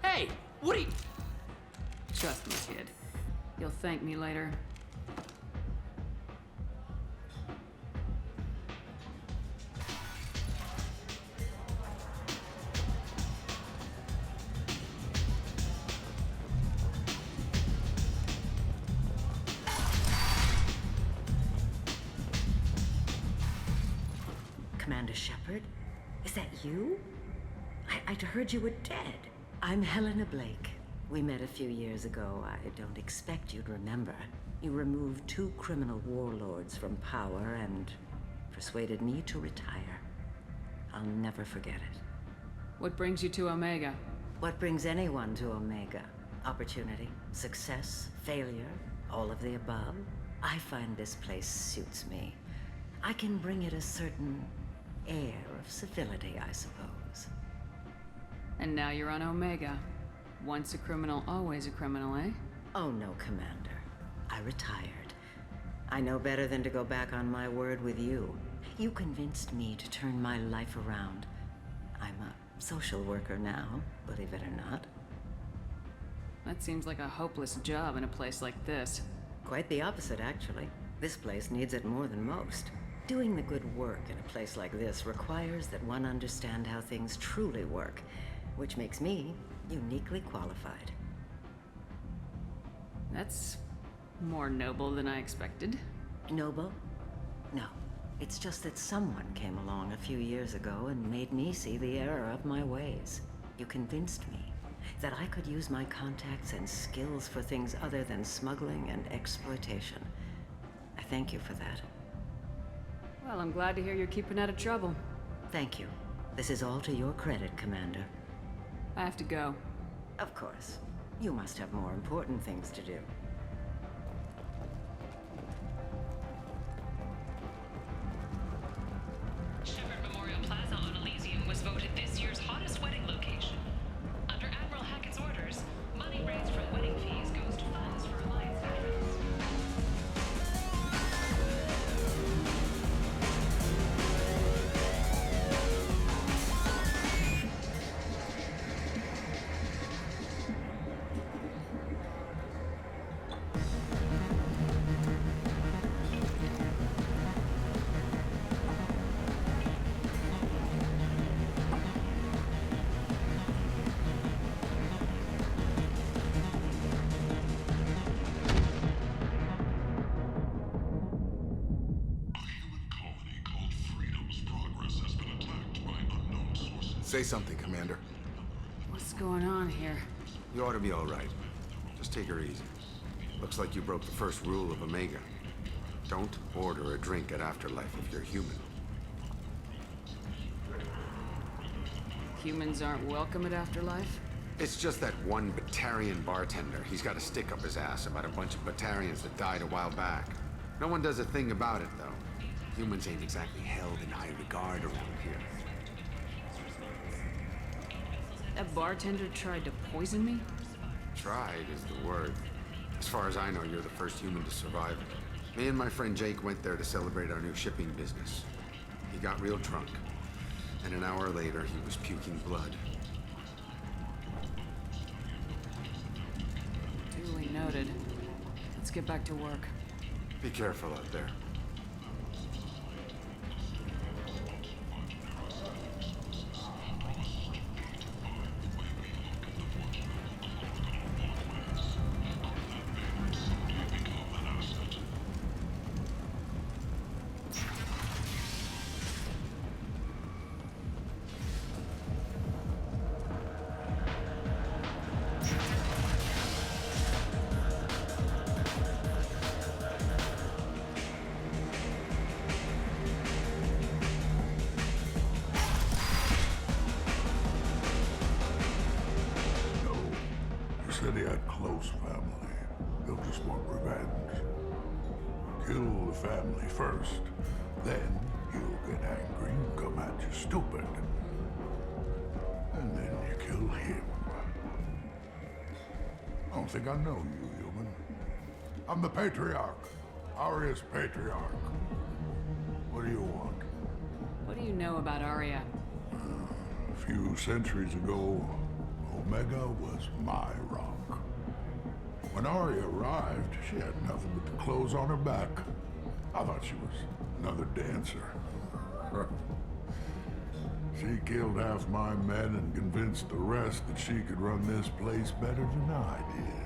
Hey, what are you... Trust me, kid. You'll thank me later. Commander Shepard? Is that you? I'd heard you were dead. I'm Helena Blake. We met a few years ago. I don't expect you'd remember. You removed 2 criminal warlords from power and persuaded me to retire. I'll never forget it. What brings you to Omega? What brings anyone to Omega? Opportunity, success, failure, all of the above. I find this place suits me. I can bring it a certain air of civility, I suppose. And now you're on Omega. Once a criminal, always a criminal, eh? Oh no, Commander. I retired. I know better than to go back on my word with you. You convinced me to turn my life around. I'm a social worker now, believe it or not. That seems like a hopeless job in a place like this. Quite the opposite, actually. This place needs it more than most. Doing the good work in a place like this requires that one understand how things truly work, which makes me uniquely qualified. That's more noble than I expected. Noble? No. It's just that someone came along a few years ago and made me see the error of my ways. You convinced me that I could use my contacts and skills for things other than smuggling and exploitation. I thank you for that. Well, I'm glad to hear you're keeping out of trouble. Thank you. This is all to your credit, Commander. I have to go. Of course. You must have more important things to do. Shepard Memorial Plaza on Elysium was voted this year's hottest wedding location. Under Admiral Hackett's orders, money raised from wedding fees goes to funds for Alliance veterans. Say something, Commander. What's going on here? You ought to be all right. Just take her easy. Looks like you broke the first rule of Omega. Don't order a drink at Afterlife if you're human. Humans aren't welcome at Afterlife? It's just that one batarian bartender. He's got a stick up his ass about a bunch of batarians that died a while back. No one does a thing about it, though. Humans ain't exactly held in high regard around here. That bartender tried to poison me? Tried is the word. As far as I know, you're the first human to survive it. Me and my friend Jake went there to celebrate our new shipping business. He got real drunk, and an hour later, he was puking blood. Duly noted. Let's get back to work. Be careful out there. Said he had close family. He'll just want revenge. Kill the family first, then he'll get angry and come at you stupid. And then you kill him. I don't think I know you, human. I'm the Patriarch. Aria's Patriarch. What do you want? What do you know about Aria? A few centuries ago, Omega was my rock. When Aria arrived, she had nothing but the clothes on her back. I thought she was another dancer. She killed half my men and convinced the rest that she could run this place better than I did.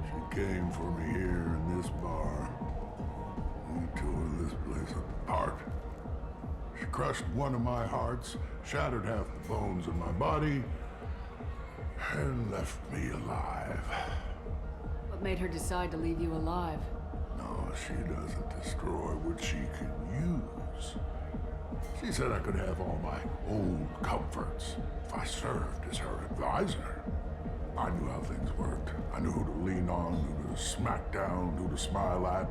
She came for me here in this bar. We tore this place apart. She crushed one of my hearts, shattered half the bones in my body, and left me alive. What made her decide to leave you alive? No, she doesn't destroy what she can use. She said I could have all my old comforts if I served as her advisor. I knew how things worked. I knew who to lean on, who to smack down, who to smile at.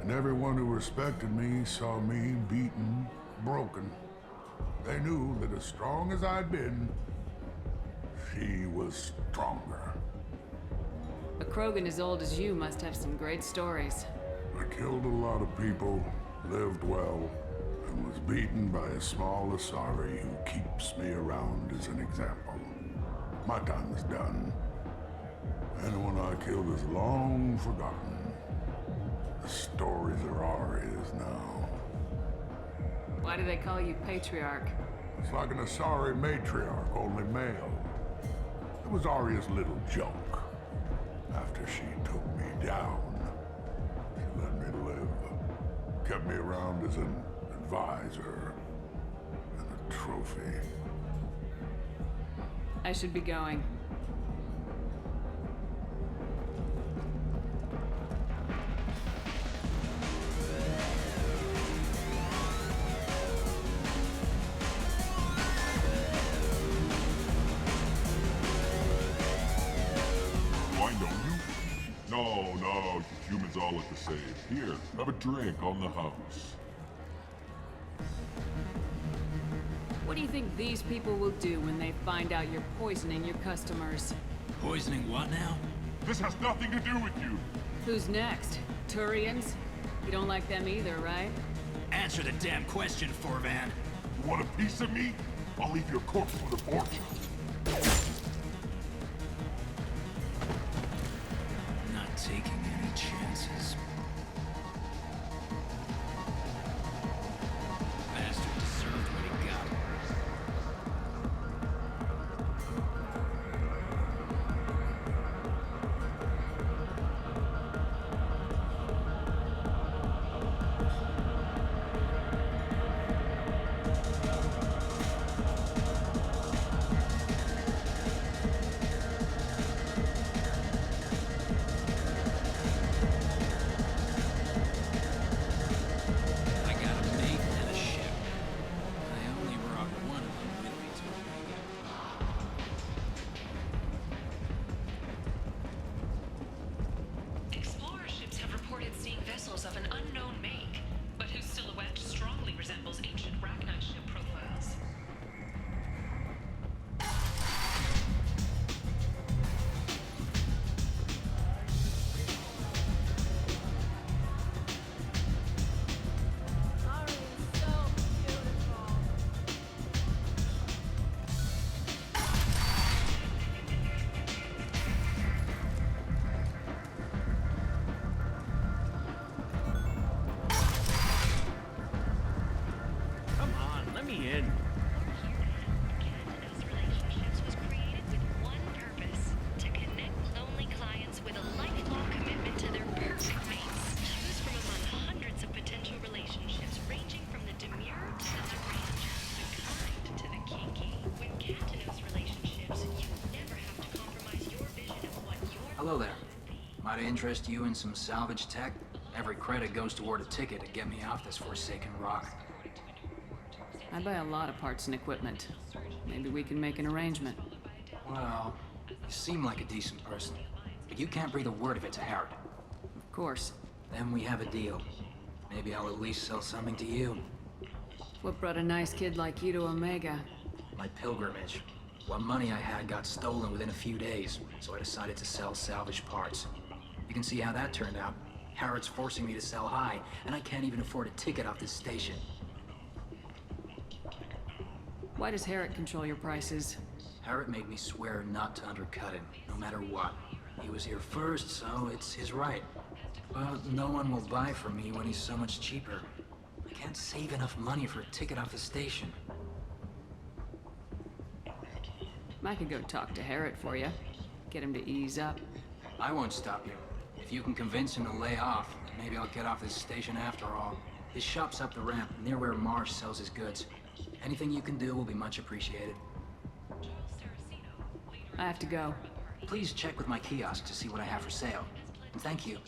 And everyone who respected me saw me beaten, broken. They knew that as strong as I'd been, she was stronger. A Krogan as old as you must have some great stories. I killed a lot of people, lived well, and was beaten by a small Asari who keeps me around as an example. My time is done. Anyone I killed is long forgotten. The stories are Aria's now. Why do they call you Patriarch? It's like an Asari matriarch, only male. It was Aria's little joke. After she took me down, she let me live. Kept me around as an advisor and a trophy. I should be going. No, humans all look the same. Here, have a drink on the house. What do you think these people will do when they find out you're poisoning your customers? Poisoning what now? This has nothing to do with you. Who's next? Turians? You don't like them either, right? Answer the damn question, Forvan. You want a piece of me? I'll leave your corpse with a fortune. Not taking any chances. Bastard deserved what he got. Hello there. Might I interest you in some salvage tech? Every credit goes toward a ticket to get me off this forsaken rock. I buy a lot of parts and equipment. Maybe we can make an arrangement. Well, you seem like a decent person, but you can't breathe a word of it to Herod. Of course. Then we have a deal. Maybe I'll at least sell something to you. What brought a nice kid like you to Omega? My pilgrimage. What money I had got stolen within a few days, so I decided to sell salvage parts. You can see how that turned out. Harrod's forcing me to sell high, and I can't even afford a ticket off this station. Why does Harrod control your prices? Harrod made me swear not to undercut him, no matter what. He was here first, so it's his right. But no one will buy from me when he's so much cheaper. I can't save enough money for a ticket off the station. I could go talk to Harrod for you. Get him to ease up. I won't stop you. If you can convince him to lay off, maybe I'll get off this station after all. His shop's up the ramp, near where Marsh sells his goods. Anything you can do will be much appreciated. I have to go. Please check with my kiosk to see what I have for sale. And thank you.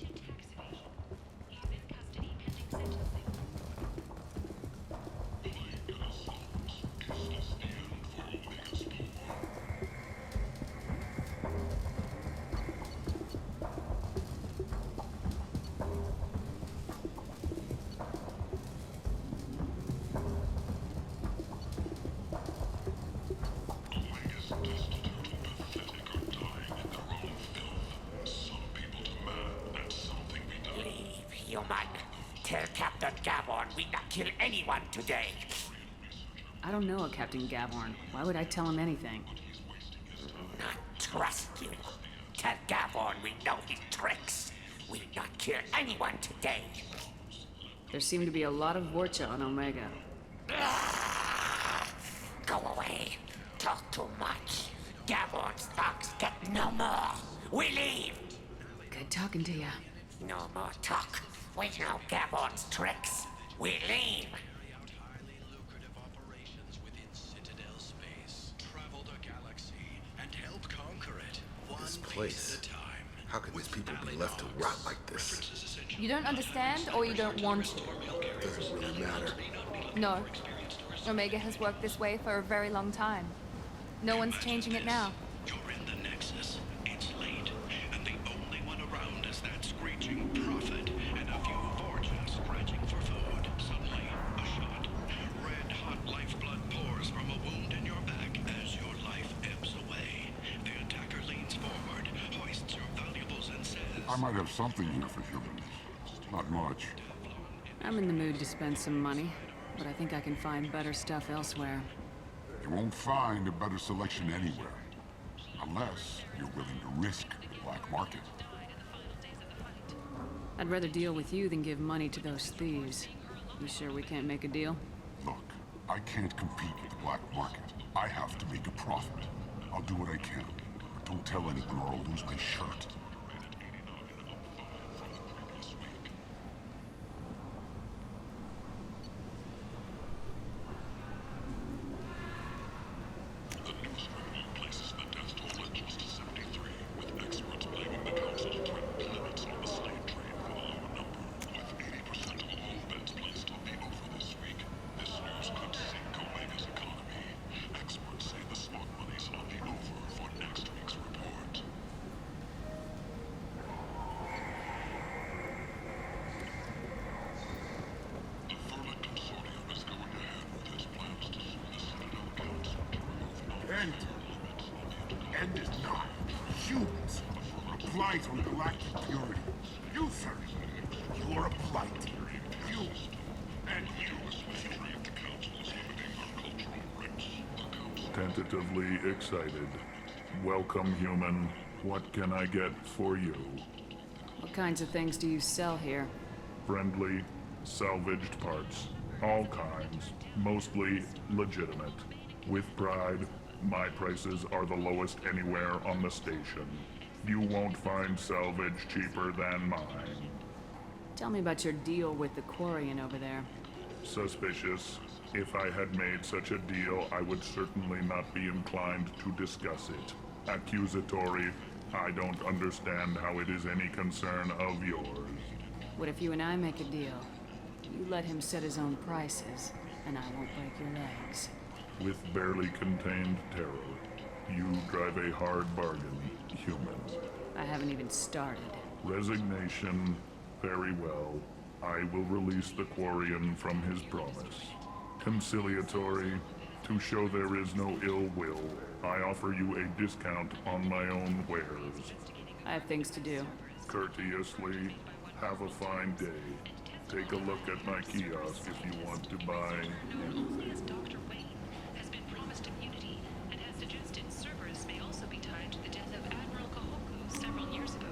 Tell Captain Gaborn we not kill anyone today. I don't know a Captain Gaborn. Why would I tell him anything? Not trust you. Tell Gaborn we know his tricks. We not kill anyone today. There seem to be a lot of Vorcha on Omega. Go away. Talk too much. Gaborn's thugs get no more. We leave. Good talking to you. No more talk. We know Gaborn's tricks. We leave. This place. How can these people be left to rot like this? You don't understand, or you don't want to? Doesn't really matter. No. Omega has worked this way for a very long time. No one's changing it now. You're in the Nexus. It's late, and the only one around is that screeching prophet and a few Vorcha scratching for food. Suddenly, a shot. Red-hot lifeblood pours from a wound in your back as your life ebbs away. The attacker leans forward, hoists your valuables, and says, I might have something here for humans. Not much. I'm in the mood to spend some money, but I think I can find better stuff elsewhere. You won't find a better selection anywhere. Unless you're willing to risk the black market. I'd rather deal with you than give money to those thieves. You sure we can't make a deal? Look, I can't compete with the black market. I have to make a profit. I'll do what I can. But don't tell anyone or I'll lose my shirt. End is not. Humans are a blight on galactic purity. You, sir, you are a blight. You and you. Tentatively excited. Welcome, human. What can I get for you? What kinds of things do you sell here? Friendly, salvaged parts. All kinds. Mostly legitimate. With pride, my prices are the lowest anywhere on the station. You won't find salvage cheaper than mine. Tell me about your deal with the Quarian over there. Suspicious. If I had made such a deal, I would certainly not be inclined to discuss it. Accusatory. I don't understand how it is any concern of yours. What if you and I make a deal? You let him set his own prices, and I won't break your legs. With barely contained terror, you drive a hard bargain, human. I haven't even started. Resignation. Very well. I will release the Quarian from his promise. Conciliatory. To show there is no ill will, I offer you a discount on my own wares. I have things to do. Courteously. Have a fine day. Take a look at my kiosk if you want to buy anything. Dr. Wayne has been promised immunity and has suggested Cerberus may also be tied to the death of Admiral Kahoku several years ago.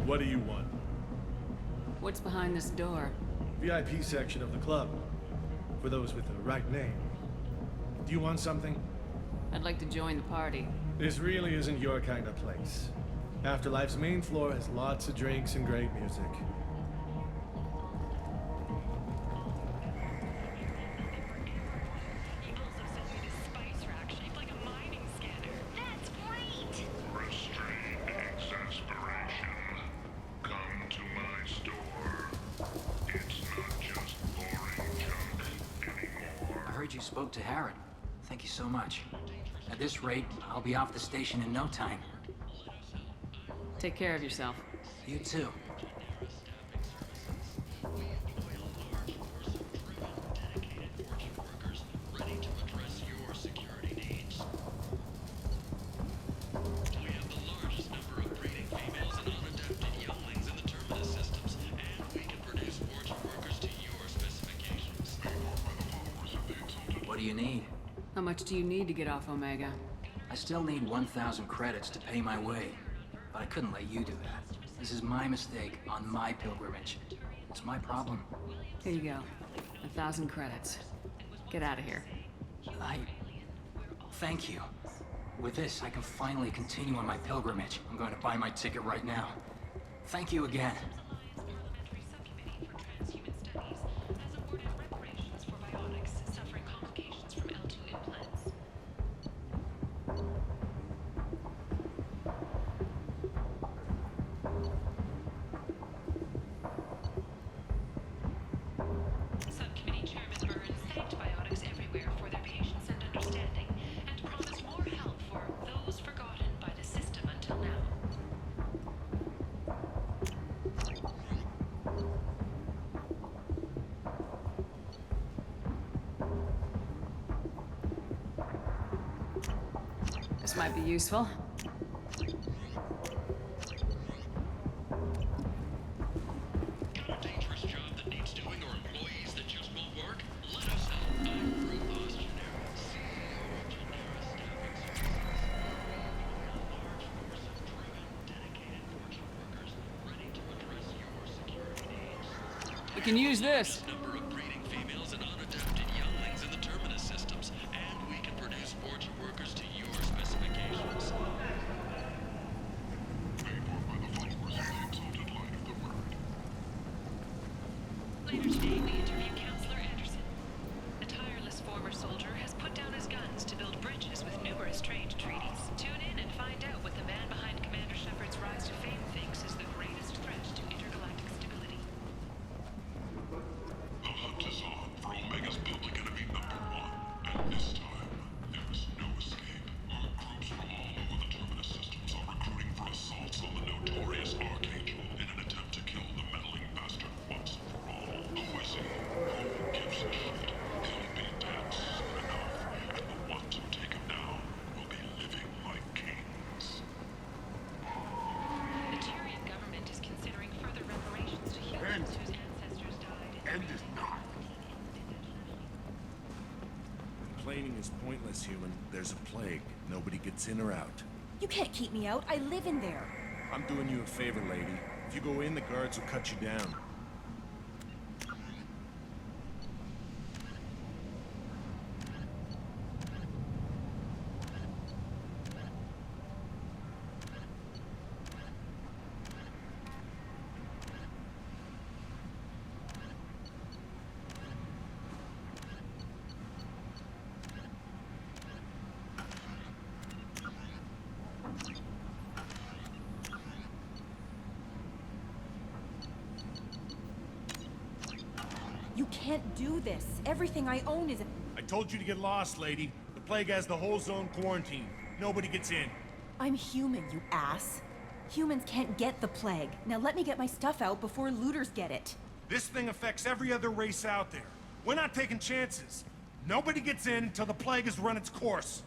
What do you want? What's behind this door? VIP section of the club. For those with the right name. Do you want something? I'd like to join the party. This really isn't your kind of place. Afterlife's main floor has lots of drinks and great music. Spoke to Harrod. Thank you so much. At this rate, I'll be off the station in no time. Take care of yourself. You too. How much do you need to get off Omega? I still need 1,000 credits to pay my way, but I couldn't let you do that. This is my mistake on my pilgrimage. It's my problem. Here you go. 1,000 credits. Get out of here. Thank you. With this, I can finally continue on my pilgrimage. I'm going to buy my ticket right now. Thank you again. This might be useful. We can use this. Later today, we interview Counselor Anderson. A tireless former soldier has put down his guns to build bridges with numerous trade treaties. Tune in and find out what the man behind Commander Shepard's rise to fame thinks is the greatest threat to intergalactic stability. The hunt is on for Omega's public enemy #1, and this time, there is no escape. Our groups from all over the Terminus systems are recruiting for assaults on the notorious Archangel in an attempt to kill the meddling bastard once and for all. Who is he? Who gives a shit? He'll be dead soon enough, and the ones who take him down will be living like kings. The Tyrian government is considering further reparations to humans whose ancestors died. End is not. Complaining is pointless, human. There's a plague. Nobody gets in or out. You can't keep me out. I live in there. I'm doing you a favor, lady. If you go in, the guards will cut you down. can't do this. Everything I own is... I told you to get lost, lady. The plague has the whole zone quarantined. Nobody gets in. I'm human, you ass. Humans can't get the plague. Now let me get my stuff out before looters get it. This thing affects every other race out there. We're not taking chances. Nobody gets in until the plague has run its course.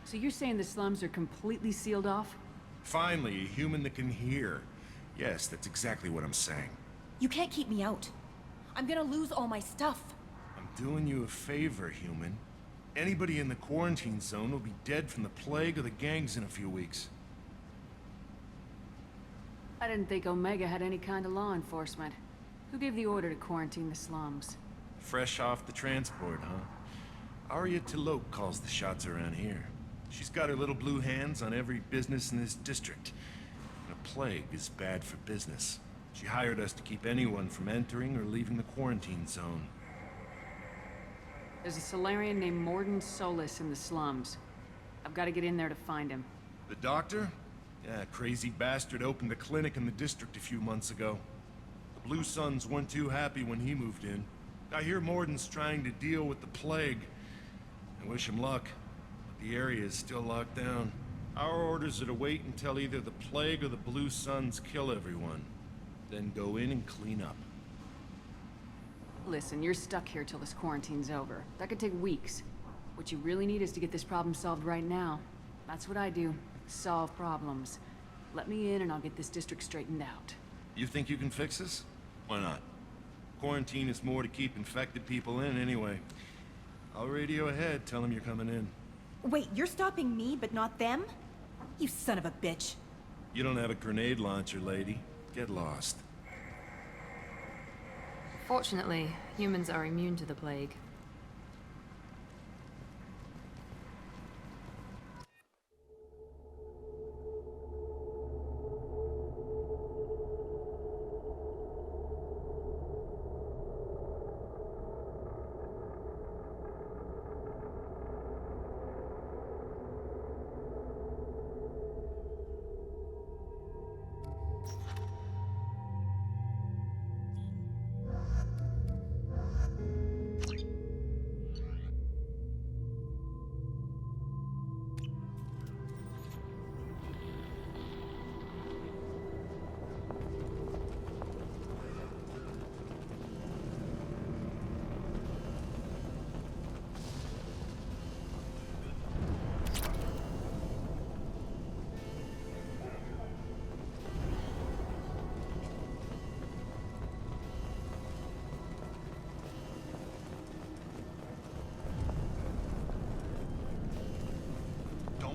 So you're saying the slums are completely sealed off? Finally, a human that can hear. Yes, that's exactly what I'm saying. You can't keep me out. I'm gonna lose all my stuff. I'm doing you a favor, human. Anybody in the quarantine zone will be dead from the plague or the gangs in a few weeks. I didn't think Omega had any kind of law enforcement. Who gave the order to quarantine the slums? Fresh off the transport, huh? Aria T'Loak calls the shots around here. She's got her little blue hands on every business in this district. And a plague is bad for business. She hired us to keep anyone from entering or leaving the quarantine zone. There's a Solarian named Mordin Solus in the slums. I've got to get in there to find him. The doctor? Yeah, crazy bastard opened a clinic in the district a few months ago. The Blue Suns weren't too happy when he moved in. I hear Mordin's trying to deal with the plague. I wish him luck, but the area is still locked down. Our orders are to wait until either the plague or the Blue Suns kill everyone. Then go in and clean up. Listen, you're stuck here till this quarantine's over. That could take weeks. What you really need is to get this problem solved right now. That's what I do. Solve problems. Let me in and I'll get this district straightened out. You think you can fix this? Why not? Quarantine is more to keep infected people in anyway. I'll radio ahead, tell them you're coming in. Wait, you're stopping me, but not them? You son of a bitch. You don't have a grenade launcher, lady. Get lost. Fortunately, humans are immune to the plague.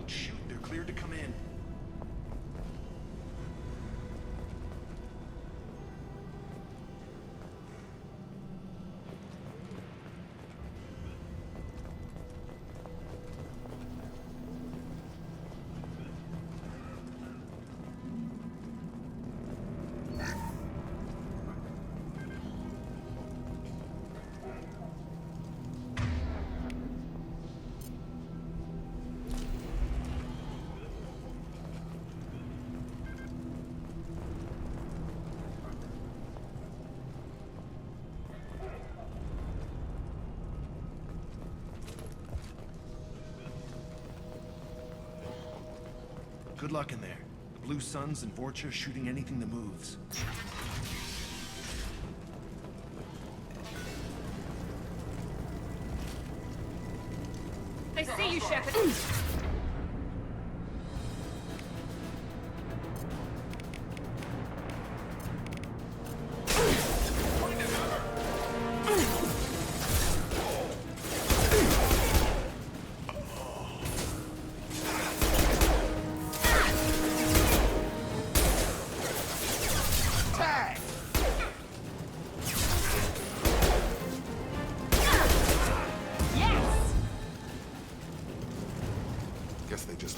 Shoot, they're cleared to come in. Good luck in there. The Blue Suns and Vorcha are shooting anything that moves. I see you, Shepard.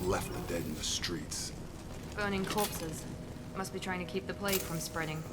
Left the dead in the streets. Burning corpses. Must be trying to keep the plague from spreading.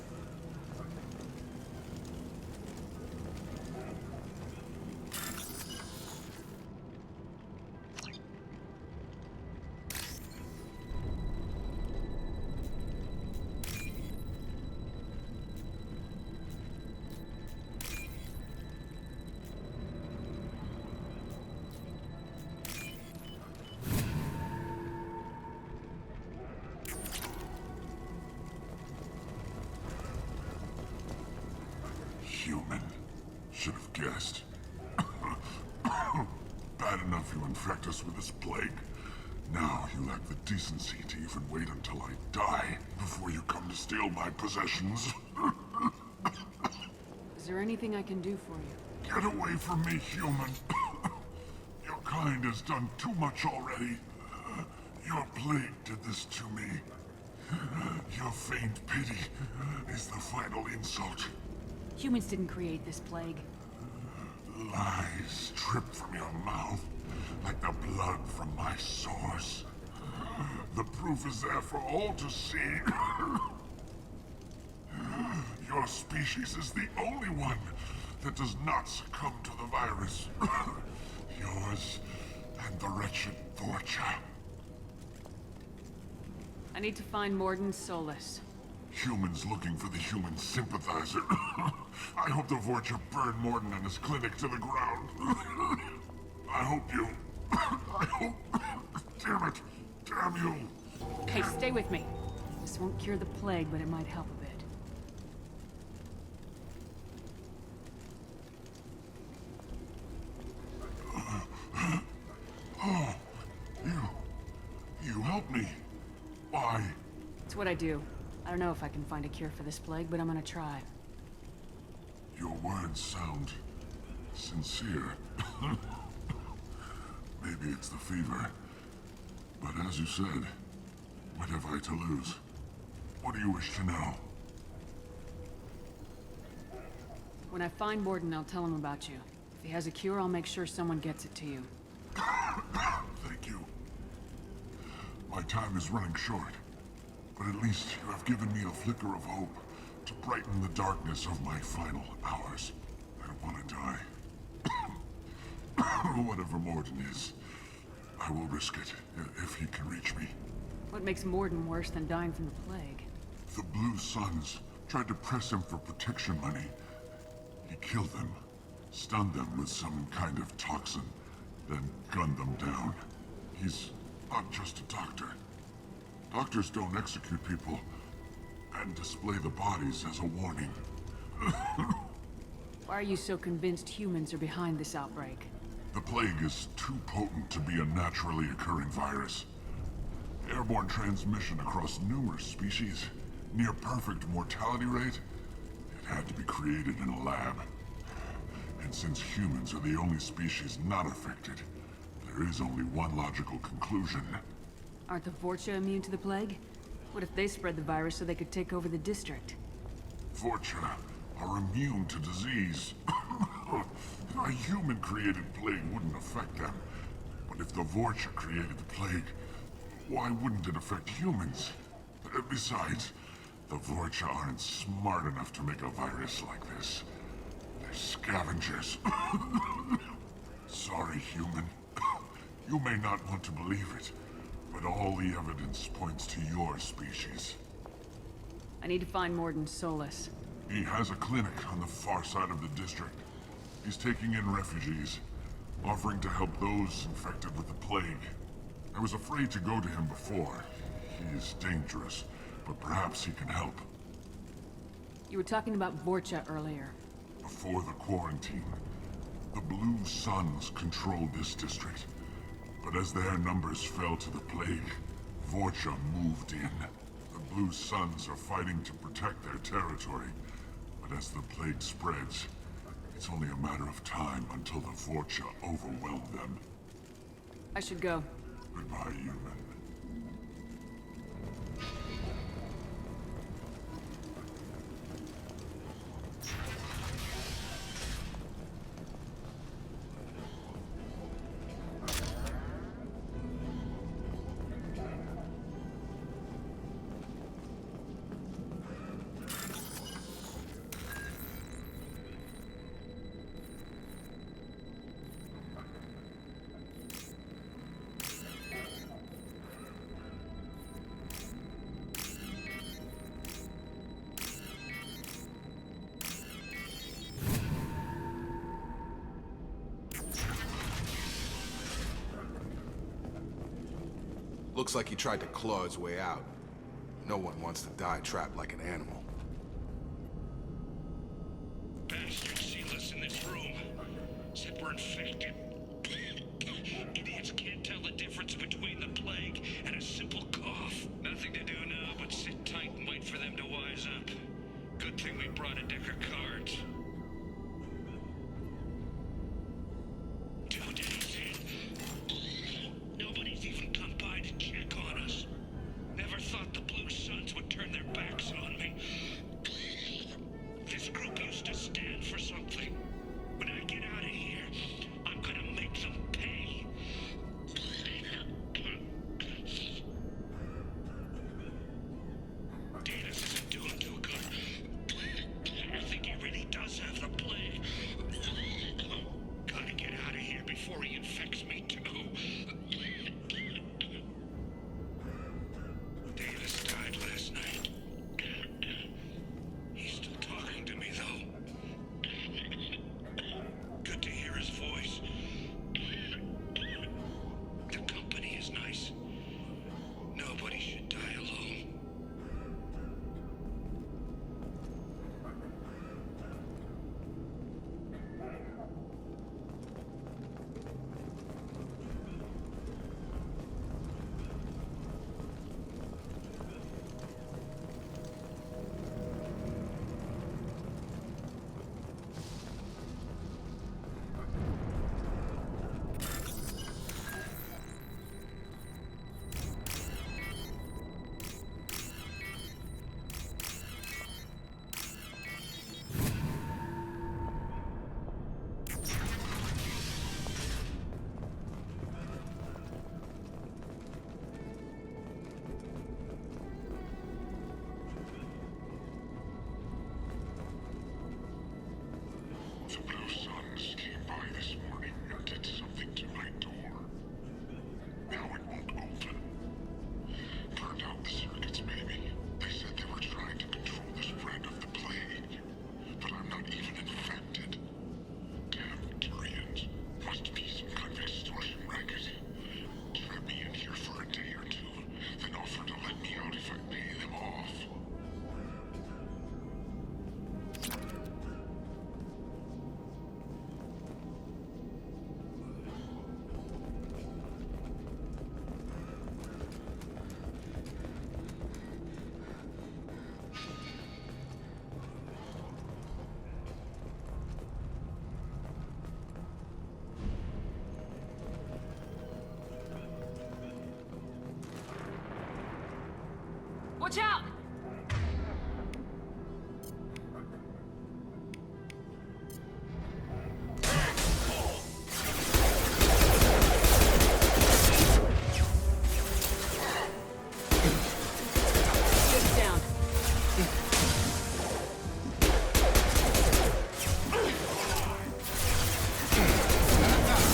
human. Should have guessed. Bad enough you infect us with this plague. Now you lack the decency to even wait until I die before you come to steal my possessions. Is there anything I can do for you? Get away from me, human. Your kind has done too much already. Your plague did this to me. Your feigned pity is the final insult. Humans didn't create this plague. Lies drip from your mouth like the blood from my sores. The proof is there for all to see. Your species is the only one that does not succumb to the virus. Yours and the wretched Vorcha. I need to find Mordin Solus. Humans looking for the human sympathizer. I hope the Vorcha burn Mordin and his clinic to the ground. I hope you... I hope... Damn it! Damn you! Hey, stay with me. This won't cure the plague, but it might help a bit. Oh, you helped me. Why? It's what I do. I don't know if I can find a cure for this plague, but I'm gonna try. Your words sound sincere. Maybe it's the fever. But as you said, what have I to lose? What do you wish to know? When I find Mordin, I'll tell him about you. If he has a cure, I'll make sure someone gets it to you. Thank you. My time is running short, but at least you have given me a flicker of hope to brighten the darkness of my final hours. I don't want to die. Whatever Mordin is, I will risk it if he can reach me. What makes Mordin worse than dying from the plague? The Blue Suns tried to press him for protection money. He killed them, stunned them with some kind of toxin, then gunned them down. He's not just a doctor. Doctors don't execute people and display the bodies as a warning. Why are you so convinced humans are behind this outbreak? The plague is too potent to be a naturally occurring virus. Airborne transmission across numerous species, near perfect mortality rate. It had to be created in a lab. And since humans are the only species not affected, there is only one logical conclusion. Aren't the Vorcha immune to the plague? What if they spread the virus so they could take over the district? Vorcha are immune to disease. A human-created plague wouldn't affect them. But if the Vorcha created the plague, why wouldn't it affect humans? Besides, the Vorcha aren't smart enough to make a virus like this. They're scavengers. Sorry, human. You may not want to believe it, but all the evidence points to your species. I need to find Mordin Solus. He has a clinic on the far side of the district. He's taking in refugees, offering to help those infected with the plague. I was afraid to go to him before. He is dangerous, but perhaps he can help. You were talking about Vorcha earlier. Before the quarantine, the Blue Suns controlled this district. But as their numbers fell to the plague, Vorcha moved in. The Blue Suns are fighting to protect their territory. But as the plague spreads, it's only a matter of time until the Vorcha overwhelm them. I should go. Goodbye, human. Looks like he tried to claw his way out. No one wants to die trapped like an animal. Best infected. Idiots can't tell the difference between the plague and a simple cough. Nothing to do now but sit tight and wait for them to wise up. Good thing we brought a deck of cards. 2 days in. Nobody's even come by to check on us. Never thought the Blue Suns would turn their backs on me. This group used to stand for something. When I get out of here, I'm gonna make them pay. Davis isn't doing too good. I think he really does have the plague. Gotta get out of here before he infects me too. Davis died last night. He's still talking to me though. Good to hear his voice. The company is nice. Nobody should die alone. The Blue Suns came by this morning and did something to my door. Now it won't open. Turned out the circuits, maybe. They said they were trying to control the spread of the plague. But I'm not even infected. Damn Tyrians. Must be some kind of extortion racket. Trap me in here for a day or two, then offer to let me out if I pay them off. Watch out! Get down.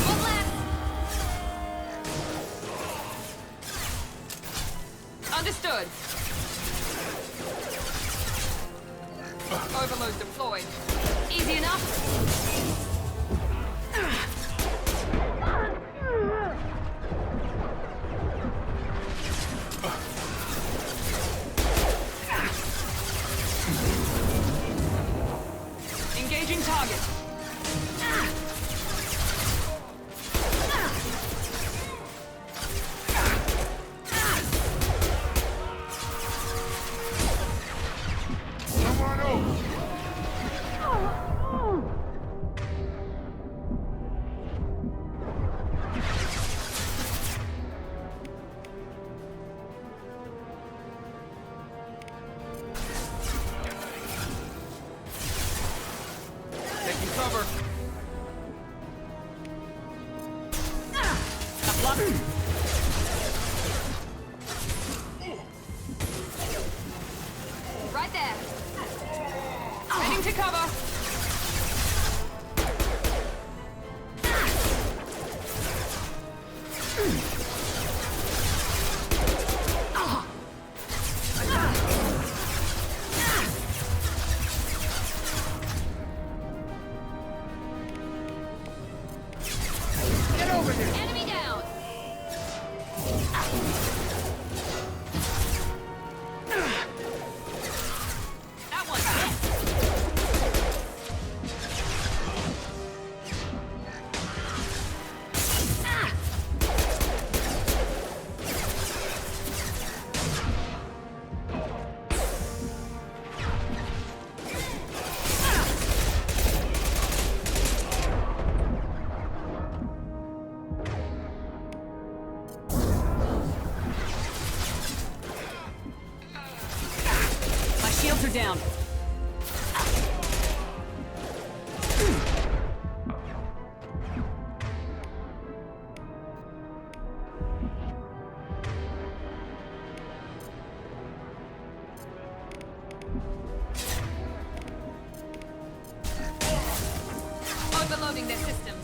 One left. Understood. Overload deployed. Easy enough. Engaging target. Someone over! Taking cover. Right there. Heading to cover. Get over here! Enemy down. Omega systems.